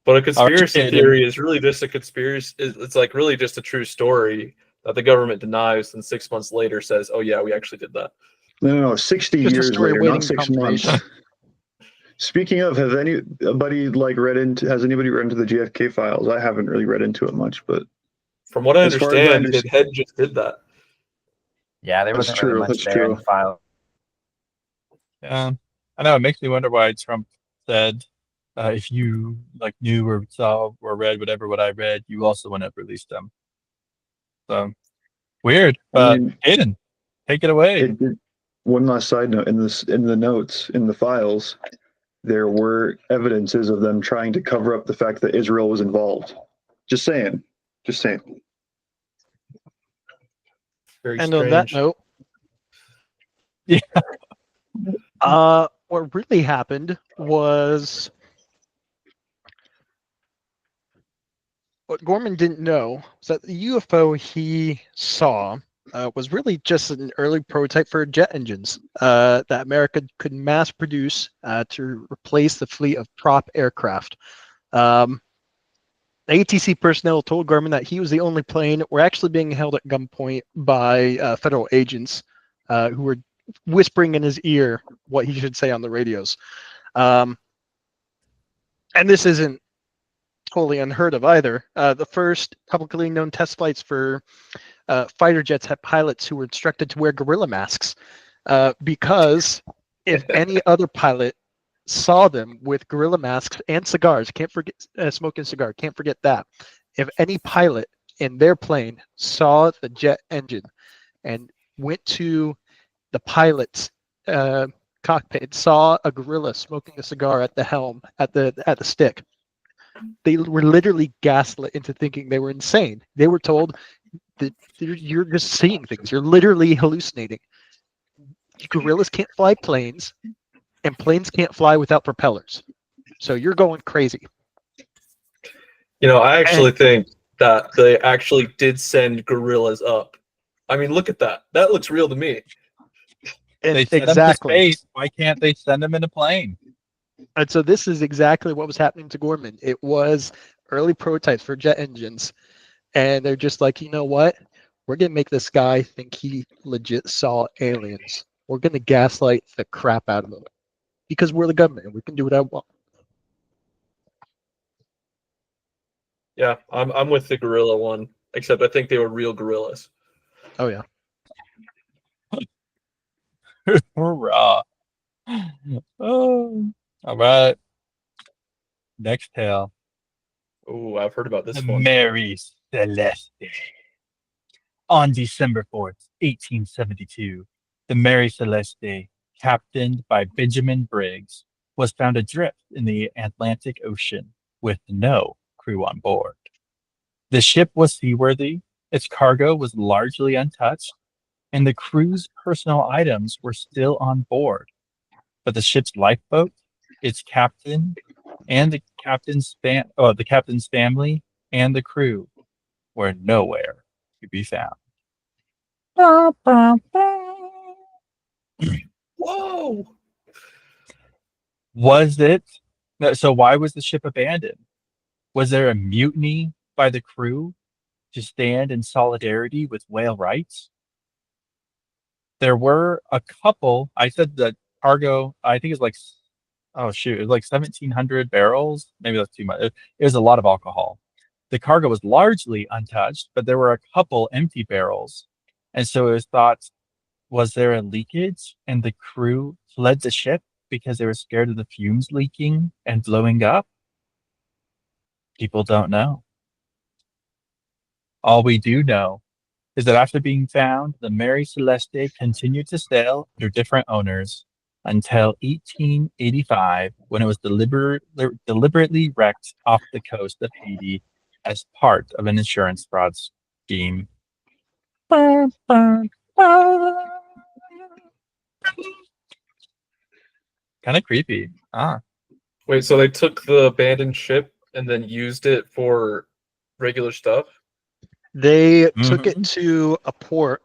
But a right, conspiracy Caden. theory is really just a conspiracy. It's like really just a true story that the government denies, and 6 months later says, "Oh yeah, we actually did that." No, 60 Just a years story later, waiting not 6 confirmation. months. Speaking of, has anybody read into the GFK files? I haven't really read into it much, but From what I as far as I understand, understand, Head just did that. Yeah, there That's wasn't really true, much that's there in true. the file. Yeah, I know it makes me wonder why Trump said, if you like knew or saw or read whatever what I read, you also wouldn't have released them. So weird. I But mean, Caden, take it away. one last side note, in the notes, in the files, there were evidences of them trying to cover up the fact that Israel was involved. Just saying. Very And on that strange. note, Yeah. what really happened was what Gorman didn't know was that the UFO he saw was really just an early prototype for jet engines that America could mass produce to replace the fleet of prop aircraft. ATC personnel told Gorman that he was the only plane. We're actually being held at gunpoint by federal agents who were whispering in his ear what he should say on the radios. And this isn't totally unheard of either. The first publicly known test flights for fighter jets had pilots who were instructed to wear gorilla masks because if any other pilot saw them with gorilla masks and cigars, can't forget smoking cigar, can't forget that. If any pilot in their plane saw the jet engine and went to the pilot's cockpit, saw a gorilla smoking a cigar at the helm, at the stick. They were literally gaslit into thinking they were insane. They were told that you're just seeing things. You're literally hallucinating. Gorillas can't fly planes, and planes can't fly without propellers. So you're going crazy. You know, I actually think that they actually did send gorillas up. I mean, look at that. That looks real to me. They sent them to space. Why can't they send them in a plane? And so this is exactly what was happening to Gorman. It was early prototypes for jet engines. And they're just like, you know what? We're going to make this guy think he legit saw aliens. We're going to gaslight the crap out of him. Because we're the government and we can do what I want. Yeah, I'm with the gorilla one, except I think they were real gorillas. Oh, yeah. Hurrah. Oh, all right. Next tale. Oh, I've heard about this The one. Mary Celeste. On December 4th, 1872, the Mary Celeste, captained by Benjamin Briggs, was found adrift in the Atlantic Ocean with no crew on board. The ship was seaworthy, its cargo was largely untouched, and the crew's personal items were still on board. But the ship's lifeboat, its captain, and the captain's family and the crew were nowhere to be found. Whoa! Was it? So why was the ship abandoned? Was there a mutiny by the crew to stand in solidarity with whale rights? There were a couple. I said the cargo, I think it's like, oh shoot, it was like 1,700 barrels. Maybe that's too much. It was a lot of alcohol. The cargo was largely untouched, but there were a couple empty barrels. And so it was thought, was there a leakage and the crew fled the ship because they were scared of the fumes leaking and blowing up? People don't know. All we do know is that after being found, the Mary Celeste continued to sail under different owners until 1885, when it was deliberately wrecked off the coast of Haiti as part of an insurance fraud scheme. Kind of creepy. Wait, so they took the abandoned ship and then used it for regular stuff? They took it to a port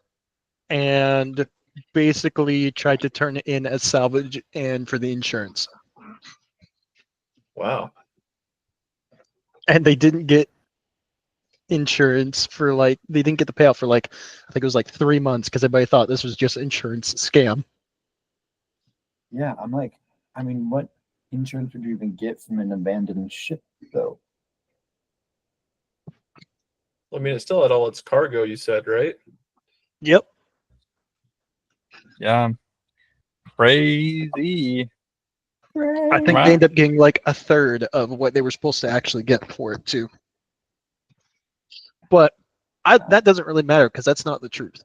and basically tried to turn it in as salvage and for the insurance. Wow. And they didn't get insurance for they didn't get the payout for I think it was 3 months because everybody thought this was just insurance scam. Yeah, I'm like, I mean, what insurance would you even get from an abandoned ship, though? I mean, it still had all its cargo, you said, right? Yep. Yeah. Crazy. I think they ended up getting a third of what they were supposed to actually get for it too. But that doesn't really matter because that's not the truth.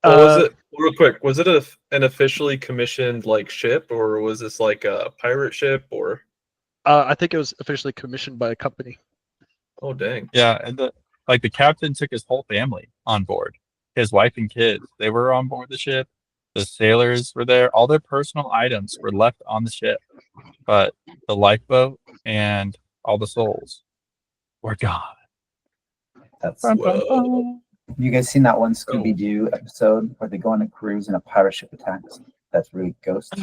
Was it real quick? Was it an officially commissioned ship, or was this a pirate ship, or? I think it was officially commissioned by a company. Oh dang! Yeah, and the captain took his whole family on board. His wife and kids, they were on board the ship. The sailors were there. All their personal items were left on the ship, but the lifeboat and all the souls were gone. That's. Whoa. You guys seen that one Scooby-Doo episode where they go on a cruise and a pirate ship attacks? That's really Ghost.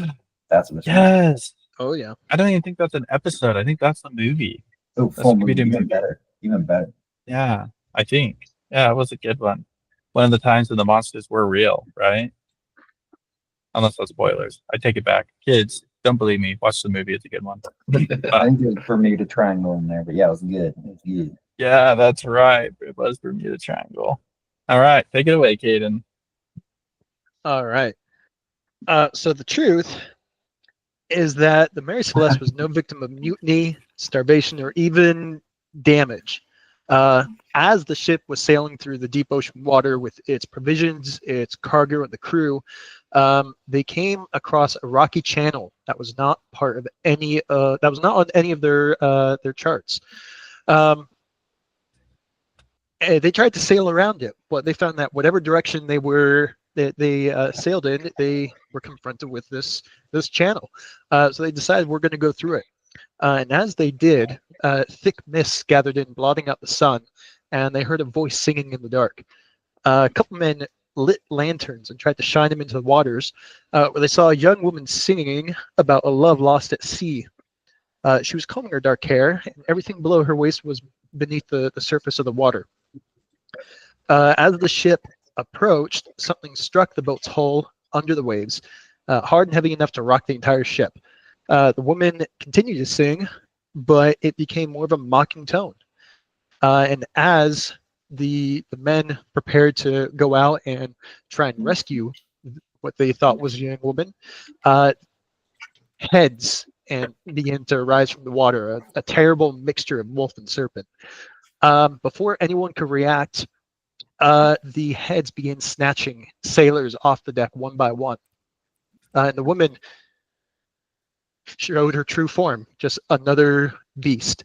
That's what it's Yes. Oh yeah. I don't even think that's an episode. I think that's a movie. Oh, full movie. Even better. Even better. Yeah, I think. Yeah, it was a good one. One of the times when the monsters were real, right? Unless that's spoilers. I take it back. Kids, don't believe me. Watch the movie. It's a good one. I think there's Bermuda Triangle in there, but yeah, it was good. It was good. Yeah, that's right. It was Bermuda Triangle. All right, take it away, Caden. All right. So the truth is that the Mary Celeste was no victim of mutiny, starvation, or even damage. As the ship was sailing through the deep ocean water with its provisions, its cargo, and the crew, they came across a rocky channel that was not part of any. That was not on any of their charts. They tried to sail around it, but they found that whatever direction they sailed in, they were confronted with this channel. So they decided we're going to go through it. And as they did, thick mists gathered in, blotting out the sun, and they heard a voice singing in the dark. A couple men lit lanterns and tried to shine them into the waters, where they saw a young woman singing about a love lost at sea. She was combing her dark hair, and everything below her waist was beneath the surface of the water. As the ship approached, something struck the boat's hull under the waves, hard and heavy enough to rock the entire ship. The woman continued to sing, but it became more of a mocking tone. And as the men prepared to go out and try and rescue what they thought was a young woman, heads began to rise from the water, a terrible mixture of wolf and serpent. Before anyone could react, the heads began snatching sailors off the deck one by one. And the woman showed her true form, just another beast.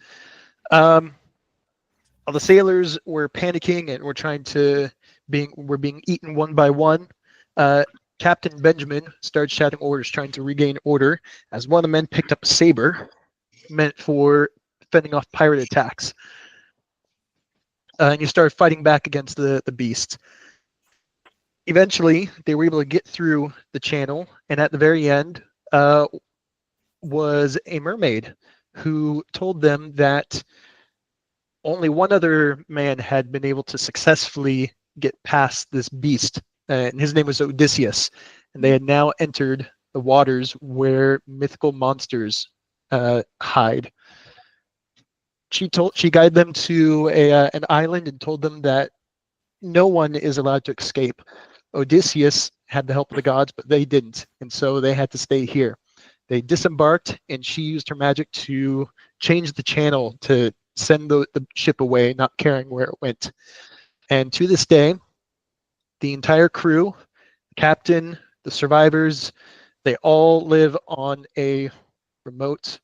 All the sailors were panicking and were being eaten one by one. Captain Benjamin started shouting orders, trying to regain order, as one of the men picked up a saber, meant for fending off pirate attacks. And you started fighting back against the beasts. Eventually, they were able to get through the channel, and at the very end was a mermaid who told them that only one other man had been able to successfully get past this beast, and his name was Odysseus, and they had now entered the waters where mythical monsters hide. She guided them to an island and told them that no one is allowed to escape. Odysseus had the help of the gods, but they didn't, and so they had to stay here. They disembarked, and she used her magic to change the channel to send the ship away, not caring where it went. And to this day, the entire crew, the captain, the survivors, they all live on a remote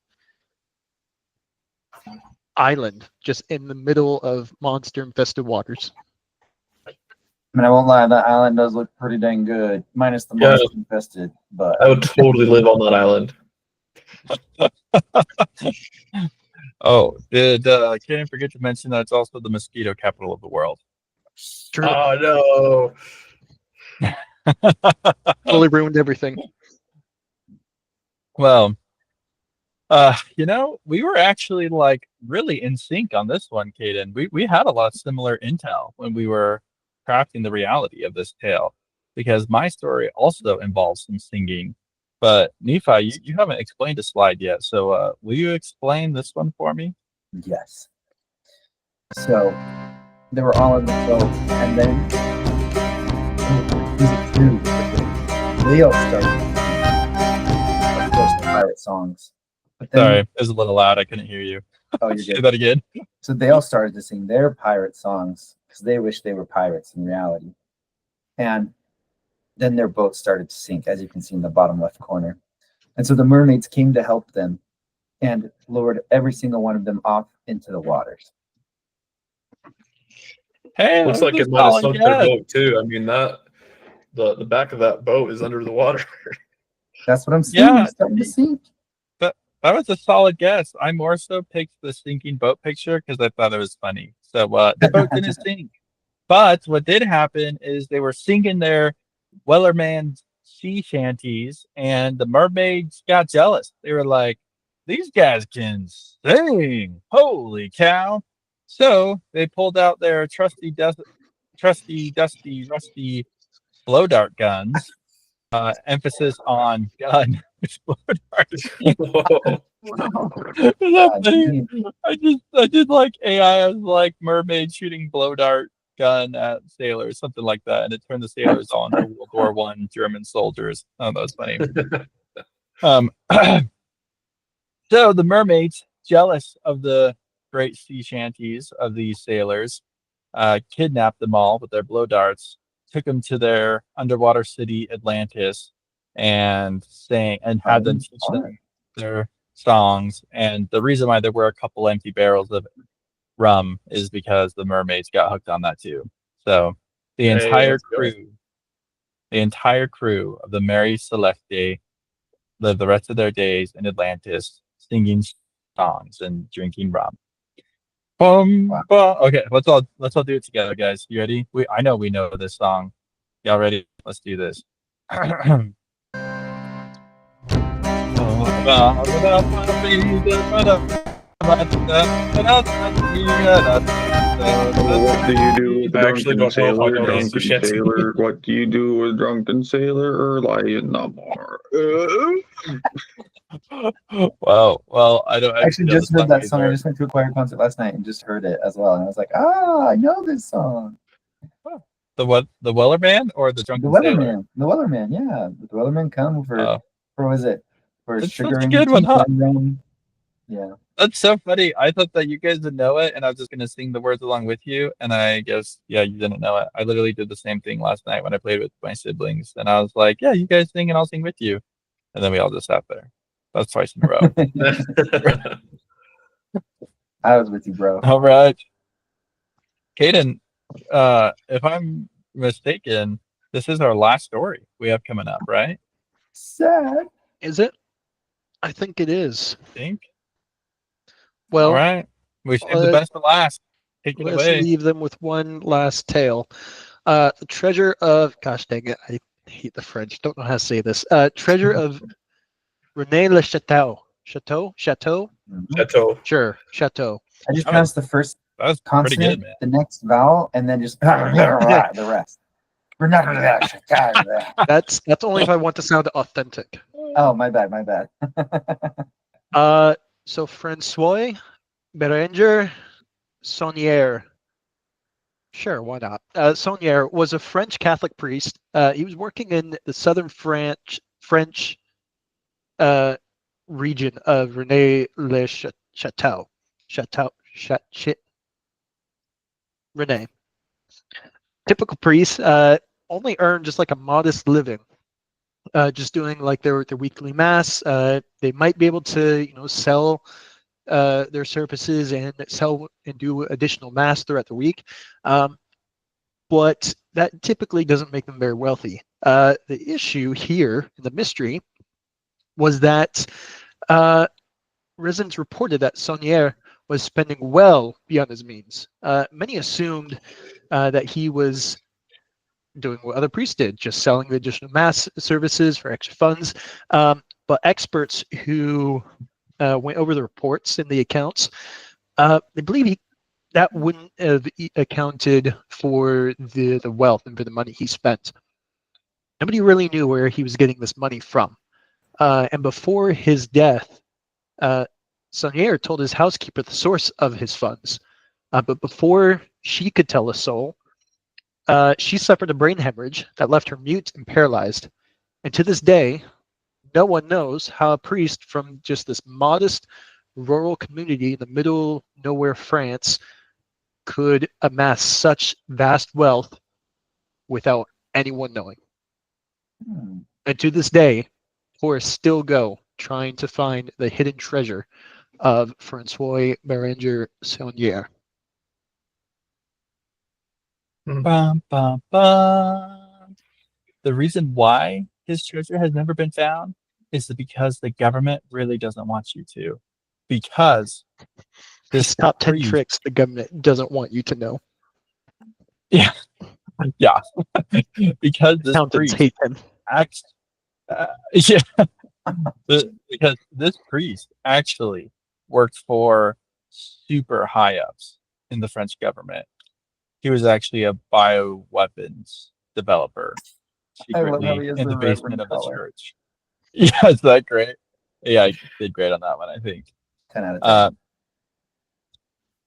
island just in the middle of monster-infested waters. I mean, I won't lie, that island does look pretty dang good, minus the Yeah. monster infested. But I would totally live on that island. Oh, did Can't forget to mention that it's also the mosquito capital of the world. True. Oh no! Totally ruined everything. Well, we were actually like really in sync on this one, Caden. We had a lot of similar intel when we were crafting the reality of this tale, because my story also involves some singing. But Nephi, you haven't explained a slide yet, so will you explain this one for me? yes. So they were all in the boat, and then Leo started, of course, the pirate songs. But then, Sorry, it was a little loud. I couldn't hear you. oh, you're Say good. that again. So they all started to sing their pirate songs because they wish they were pirates in reality. And then their boat started to sink, as you can see in the bottom left corner. And so the mermaids came to help them and lowered every single one of them off into the waters. Hey, Looks that like was it a might have solid sunk their guess. boat too. I mean that the back of that boat is under the water. That's what I'm saying. Yeah. It's starting to sink. That was a solid guess. I more so picked the sinking boat picture because I thought it was funny. So the boat didn't sink. But what did happen is they were singing their Wellerman sea shanties, and the mermaids got jealous. They were like, "These guys can sing! Holy cow!" So they pulled out their trusty, dusty, rusty blow dart guns. Emphasis on gun. Blow dart. Whoa. That's funny. I did like AI as like mermaid shooting blow dart gun at sailors, something like that, and it turned the sailors on to World War I German soldiers. Oh, that was funny. So the mermaids, jealous of the great sea shanties of these sailors, kidnapped them all with their blow darts, took them to their underwater city Atlantis, and had them teach them their songs. And the reason why there were a couple empty barrels of rum is because the mermaids got hooked on that too. So the entire crew of the Mary Celeste live the rest of their days in Atlantis singing songs and drinking rum. Okay, let's all do it together, guys. You ready? I know we know this song. Y'all ready? Let's do this. What do you do with I actually drunken don't know if I sailor? know this Drunken yet. sailor. What do you do with drunken sailor or lie in the bar? Well, I don't Actually know just the heard that song. I either. just went to a choir concert last night and just heard it as well. And I was like, I know this song. The what? The Weller Man or the The Drunken Sailor? Wellerman. The Wellerman, yeah. The Wellerman come for what was it? For That's such a sugaring good one, teeth huh? and rum. Yeah. That's so funny. I thought that you guys would know it, and I was just gonna sing the words along with you. And I guess, yeah, you didn't know it. I literally did the same thing last night when I played with my siblings, and I was like, "Yeah, you guys sing, and I'll sing with you." And then we all just sat there. That's twice in a row. I was with you, bro. All right, Caden. If I'm mistaken, this is our last story we have coming up, right? Sad. Is it? I think it is. I think. Well, All right. We saved the best for last. Take it let's away. leave them with one last tale. The treasure of, gosh dang it, I hate the French. Don't know how to say this. Treasure of René Le Chateau. Chateau? Chateau. Sure, Chateau. I just pronounced the first That was pretty consonant, good, man. the next vowel, and then just the rest. That's only if I want to sound authentic. Oh, my bad. So Francois Béranger Saunière. Sure, why not? Saunière was a French Catholic priest. He was working in the southern French region of René Le Chateau. René. Typical priest, only earned just like a modest living. Just doing like their weekly mass. They might be able to, sell their services and sell and do additional mass throughout the week. But that typically doesn't make them very wealthy. The issue here, the mystery, was that residents reported that Saunière was spending well beyond his means. Many assumed that he was doing what other priests did, just selling the additional mass services for extra funds. But experts who went over the reports and the accounts, they believe that wouldn't have accounted for the wealth and for the money he spent. Nobody really knew where he was getting this money from. And before his death, Saunière told his housekeeper the source of his funds. But before she could tell a soul, she suffered a brain hemorrhage that left her mute and paralyzed. And to this day, no one knows how a priest from just this modest rural community in the middle nowhere France could amass such vast wealth without anyone knowing. And to this day, tourists still go trying to find the hidden treasure of Francois Béranger Saunière. Bum, bum, bum. The reason why his treasure has never been found is because the government really doesn't want you to. Because this top 10 priest- tricks the government doesn't want you to know. Yeah. Because this Accountants priest hate him. because this priest actually worked for super high ups in the French government. He was actually a bioweapons developer secretly in the basement of the church. Yeah, is that great? Yeah, I did great on that one, I think. 10 out of 10.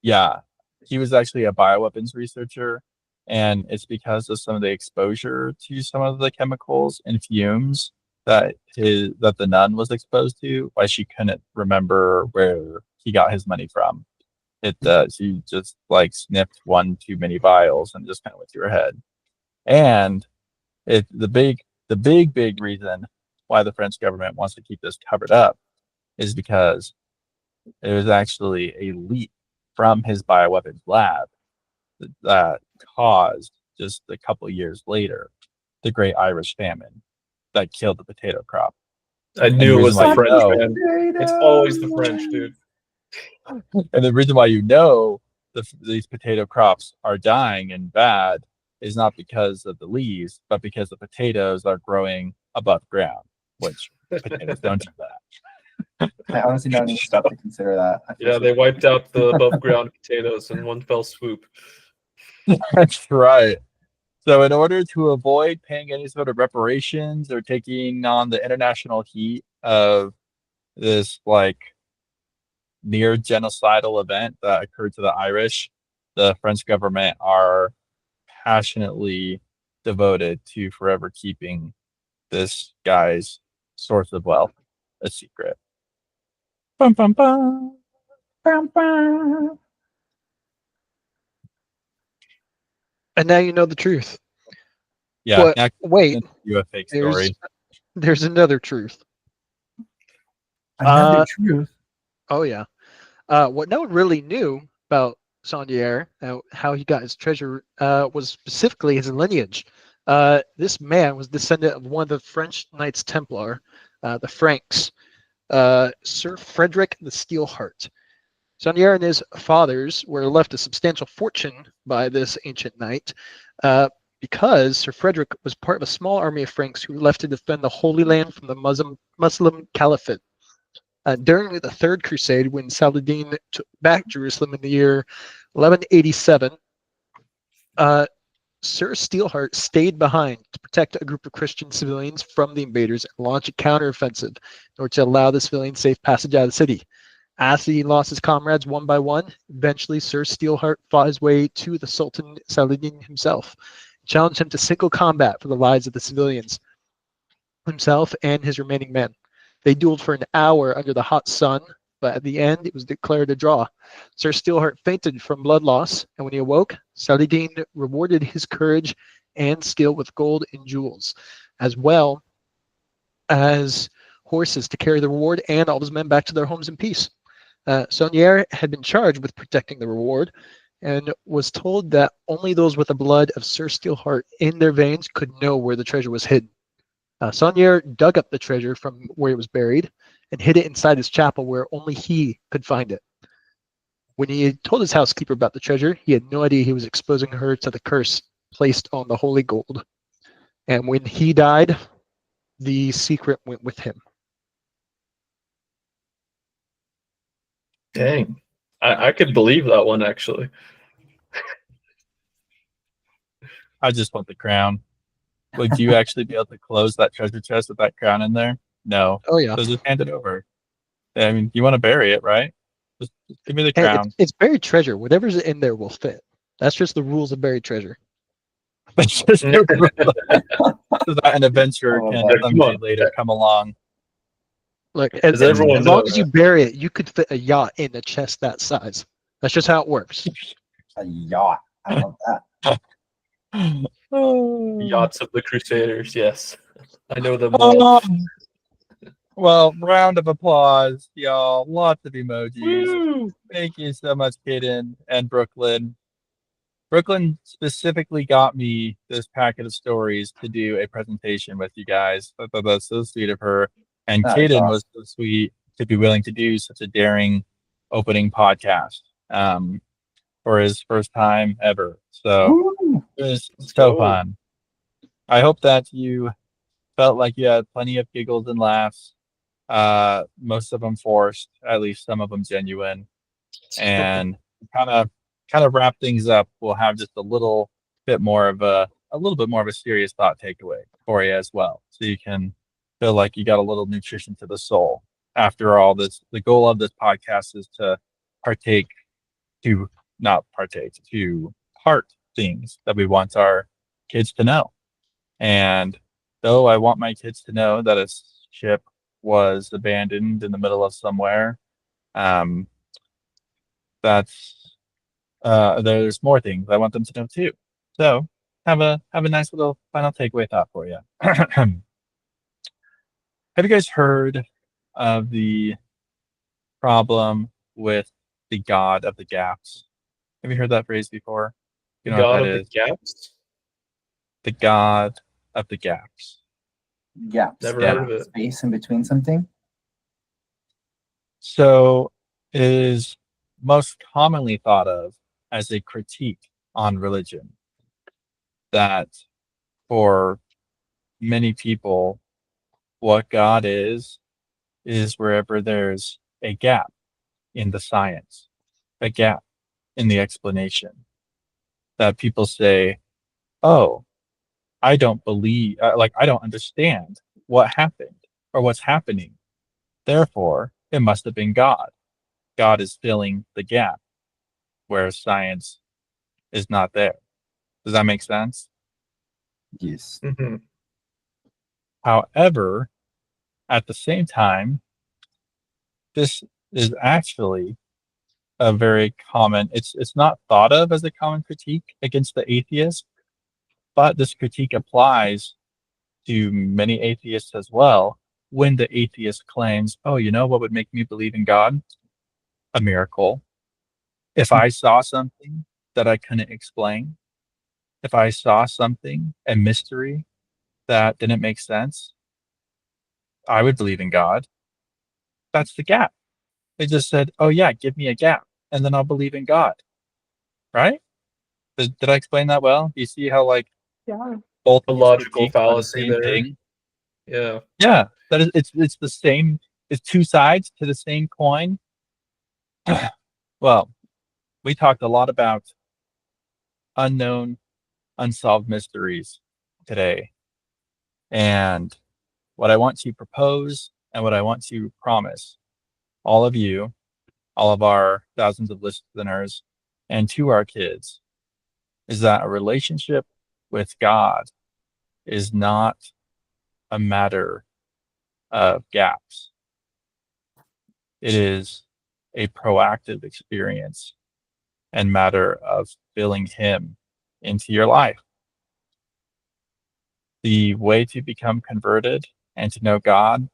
Yeah, he was actually a bioweapons researcher, and it's because of some of the exposure to some of the chemicals and fumes that the nun was exposed to, why she couldn't remember where he got his money from. It does. You just like sniffed one too many vials and just kind of went to your head. And the big reason why the French government wants to keep this covered up is because it was actually a leak from his bioweapons lab that caused just a couple years later the Great Irish Famine that killed the potato crop. I And knew the it was reason why the you French, know, man. It's always the French, dude. and the reason why you know these potato crops are dying and bad is not because of the leaves, but because the potatoes are growing above ground, which potatoes don't do that. I honestly don't even stop to consider that. I feel Yeah, so they wiped out the above ground potatoes in one fell swoop. That's right. So, in order to avoid paying any sort of reparations or taking on the international heat of this like near genocidal event that occurred to the Irish, the French government are passionately devoted to forever keeping this guy's source of wealth a secret. Bum, bum, bum. Bum, bum. And now you know the truth. Yeah, But now wait, you a fake there's story. there's another truth. another Uh, truth. Oh yeah. What no one really knew about Saunier, how he got his treasure, was specifically his lineage. This man was descendant of one of the French Knights Templar, the Franks, Sir Frederick the Steelheart. Saunier and his fathers were left a substantial fortune by this ancient knight, because Sir Frederick was part of a small army of Franks who were left to defend the Holy Land from the Muslim Caliphate. During the Third Crusade, when Saladin took back Jerusalem in the year 1187, Sir Steelheart stayed behind to protect a group of Christian civilians from the invaders and launch a counteroffensive in order to allow the civilians safe passage out of the city. As he lost his comrades one by one, eventually Sir Steelheart fought his way to the Sultan Saladin himself, challenged him to single combat for the lives of the civilians, himself and his remaining men. They dueled for an hour under the hot sun, but at the end it was declared a draw. Sir Steelheart fainted from blood loss, and when he awoke, Saladin rewarded his courage and skill with gold and jewels, as well as horses to carry the reward and all of his men back to their homes in peace. Saunier had been charged with protecting the reward and was told that only those with the blood of Sir Steelheart in their veins could know where the treasure was hidden. Saunier dug up the treasure from where it was buried and hid it inside his chapel where only he could find it. When he had told his housekeeper about the treasure, he had no idea he was exposing her to the curse placed on the holy gold. And when he died, the secret went with him. Dang. I could believe that one, actually. I just want the crown. Would you actually be able to close that treasure chest with that crown in there? No. Oh yeah. So just hand it over. I mean, you want to bury it, right? Just give me the Hey, crown. it's buried treasure. Whatever's in there will fit. That's just the rules of buried treasure. That's just the rule. So that an adventurer Oh, can yeah, come someday on. later come along. Look, Does everyone as know long as you that? bury it, you could fit a yacht in a chest that size. That's just how it works. A yacht. I love that. Yachts of the Crusaders, yes. I know them Oh, well. well, round of applause, y'all. Lots of emojis. Woo! Thank you so much, Kaden and Brooklyn. Brooklyn specifically got me this packet of stories to do a presentation with you guys. I thought that's so sweet of her. And That is Kaden awesome. was so sweet to be willing to do such a daring opening podcast for his first time ever. So Woo! it was Let's so go. fun. I hope that you felt like you had plenty of giggles and laughs. Most of them forced, at least some of them genuine. And kind of wrap things up, we'll have just a little bit more of a serious thought takeaway for you as well, so you can feel like you got a little nutrition to the soul. After all this, the goal of this podcast is to partake, to not partake, to part things that we want our kids to know. And though I want my kids to know that a ship was abandoned in the middle of somewhere, um, That's there's more things I want them to know too. So have a nice little final takeaway thought for you. Have you guys heard of the problem with the God of the gaps? Have you heard that phrase before? You know what God that of the is? gaps? The God of the gaps. Gaps. Never Yeah. heard of it. Space in between something. So it is most commonly thought of as a critique on religion. That for many people, what God is wherever there's a gap in the science, a gap in the explanation. That people say, oh, I don't believe, I don't understand what happened or what's happening. Therefore, it must have been God. God is filling the gap where science is not there. Does that make sense? Yes. Hmm. However, at the same time, this is actually a very common, it's not thought of as a common critique against the atheist, but this critique applies to many atheists as well when the atheist claims, oh, you know what would make me believe in God? A miracle. If I saw something that I couldn't explain, if I saw something, a mystery that didn't make sense, I would believe in God. That's the gap. They just said, oh, yeah, give me a gap, and then I'll believe in God. Right? Did I explain that well? You see how, like, Yeah. both A of these logical critiques are the fallacy same there. thing? Yeah. Yeah, that is, it's the same. It's two sides to the same coin. Well, we talked a lot about unknown, unsolved mysteries today. And what I want to propose and what I want to promise all of you, all of our thousands of listeners, and to our kids is that a relationship with God is not a matter of gaps. It is a proactive experience and matter of filling Him into your life. The way to become converted and to know God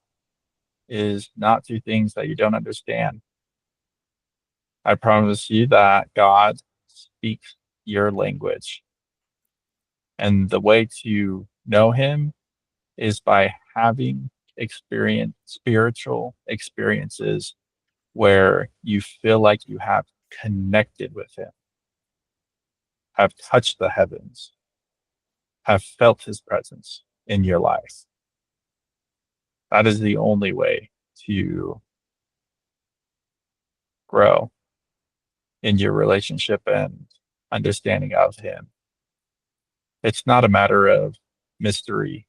is not through things that you don't understand. I promise you that God speaks your language. And the way to know Him is by having spiritual experiences where you feel like you have connected with Him, have touched the heavens, have felt His presence in your life. That is the only way to grow in your relationship and understanding of Him. It's not a matter of mystery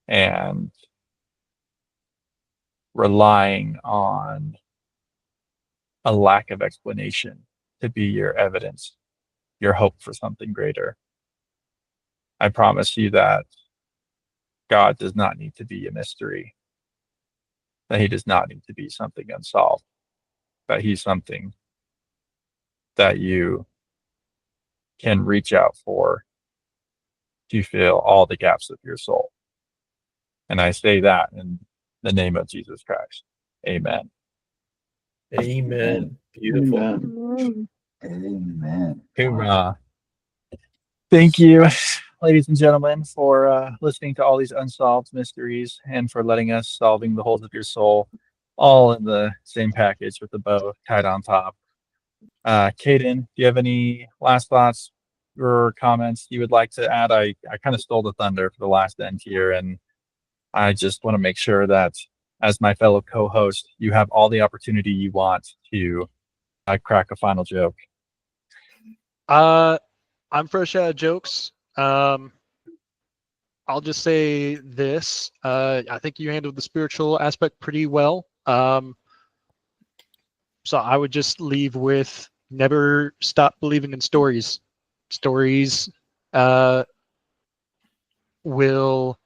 and relying on a lack of explanation to be your evidence, your hope for something greater. I promise you that God does not need to be a mystery, that He does not need to be something unsolved, that He's something that you can reach out for to fill all the gaps of your soul. And I say that in the name of Jesus Christ. Amen. Amen. Beautiful. Amen. Amen. Hoorah. Thank you, ladies and gentlemen, for listening to all these unsolved mysteries and for letting us solving the holes of your soul all in the same package with the bow tied on top. Caden, do you have any last thoughts or comments you would like to add? I kind of stole the thunder for the last end here, and I just want to make sure that as my fellow co-host, you have all the opportunity you want to crack a final joke. I'm fresh out of jokes. I'll just say this. I think you handled the spiritual aspect pretty well. So I would just leave with never stop believing in stories. Stories will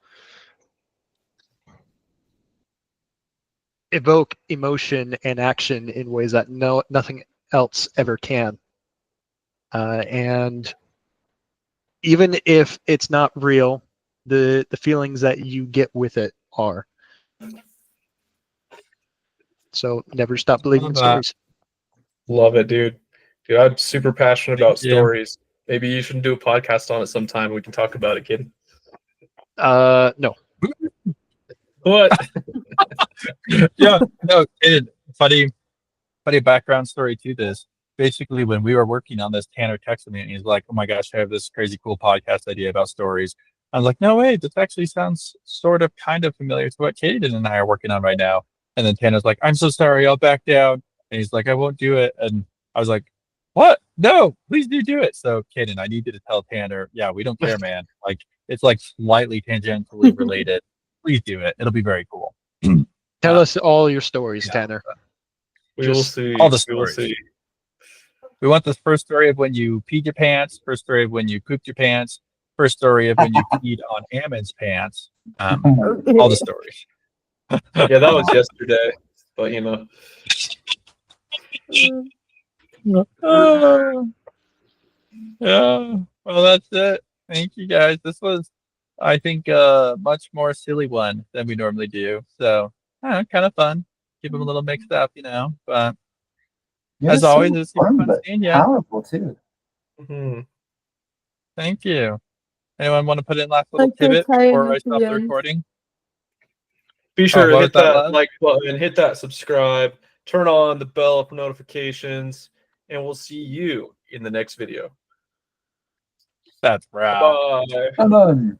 evoke emotion and action in ways that nothing else ever can. And even if it's not real, the feelings that you get with it are. So never stop believing in Love that. stories. Love it, dude. Dude, I'm super passionate about Thank you. stories. Maybe you should do a podcast on it sometime. We can talk about it, kid. No. What? Yeah, no, funny background story to this. Basically, when we were working on this, Tanner texted me and he's like, "Oh my gosh, I have this crazy cool podcast idea about stories." I was like, "No way, this actually sounds sort of kind of familiar to what Katie and I are working on right now." And then Tanner's like, "I'm so sorry, I'll back down." And he's like, "I won't do it." And I was like, "What? No, please do it." So, Kaden, I need you to tell Tanner, yeah, we don't care, man. Like, it's like slightly tangentially related. Please do it. It'll be very cool. Tell us all your stories, Yeah. Tanner. We will Just see. all the We will stories. see. We want the first story of when you peed your pants, first story of when you pooped your pants, first story of when you peed on Ammon's pants. All the stories. Yeah, that was yesterday, but you know. Yeah. Well, that's it. Thank you guys. This was, I think, a much more silly one than we normally do. So, kind of fun. Keep them a little mixed up, But Yeah, as it's so always, it's super fun, fun but seeing you. powerful too. Mhm. Thank you. Anyone want to put in last little Like the tidbit tie before I at the stop the end. recording? Be sure to what was hit that, that love? like button, hit that subscribe, turn on the bell for notifications, and we'll see you in the next video. That's right. Bye. Come on.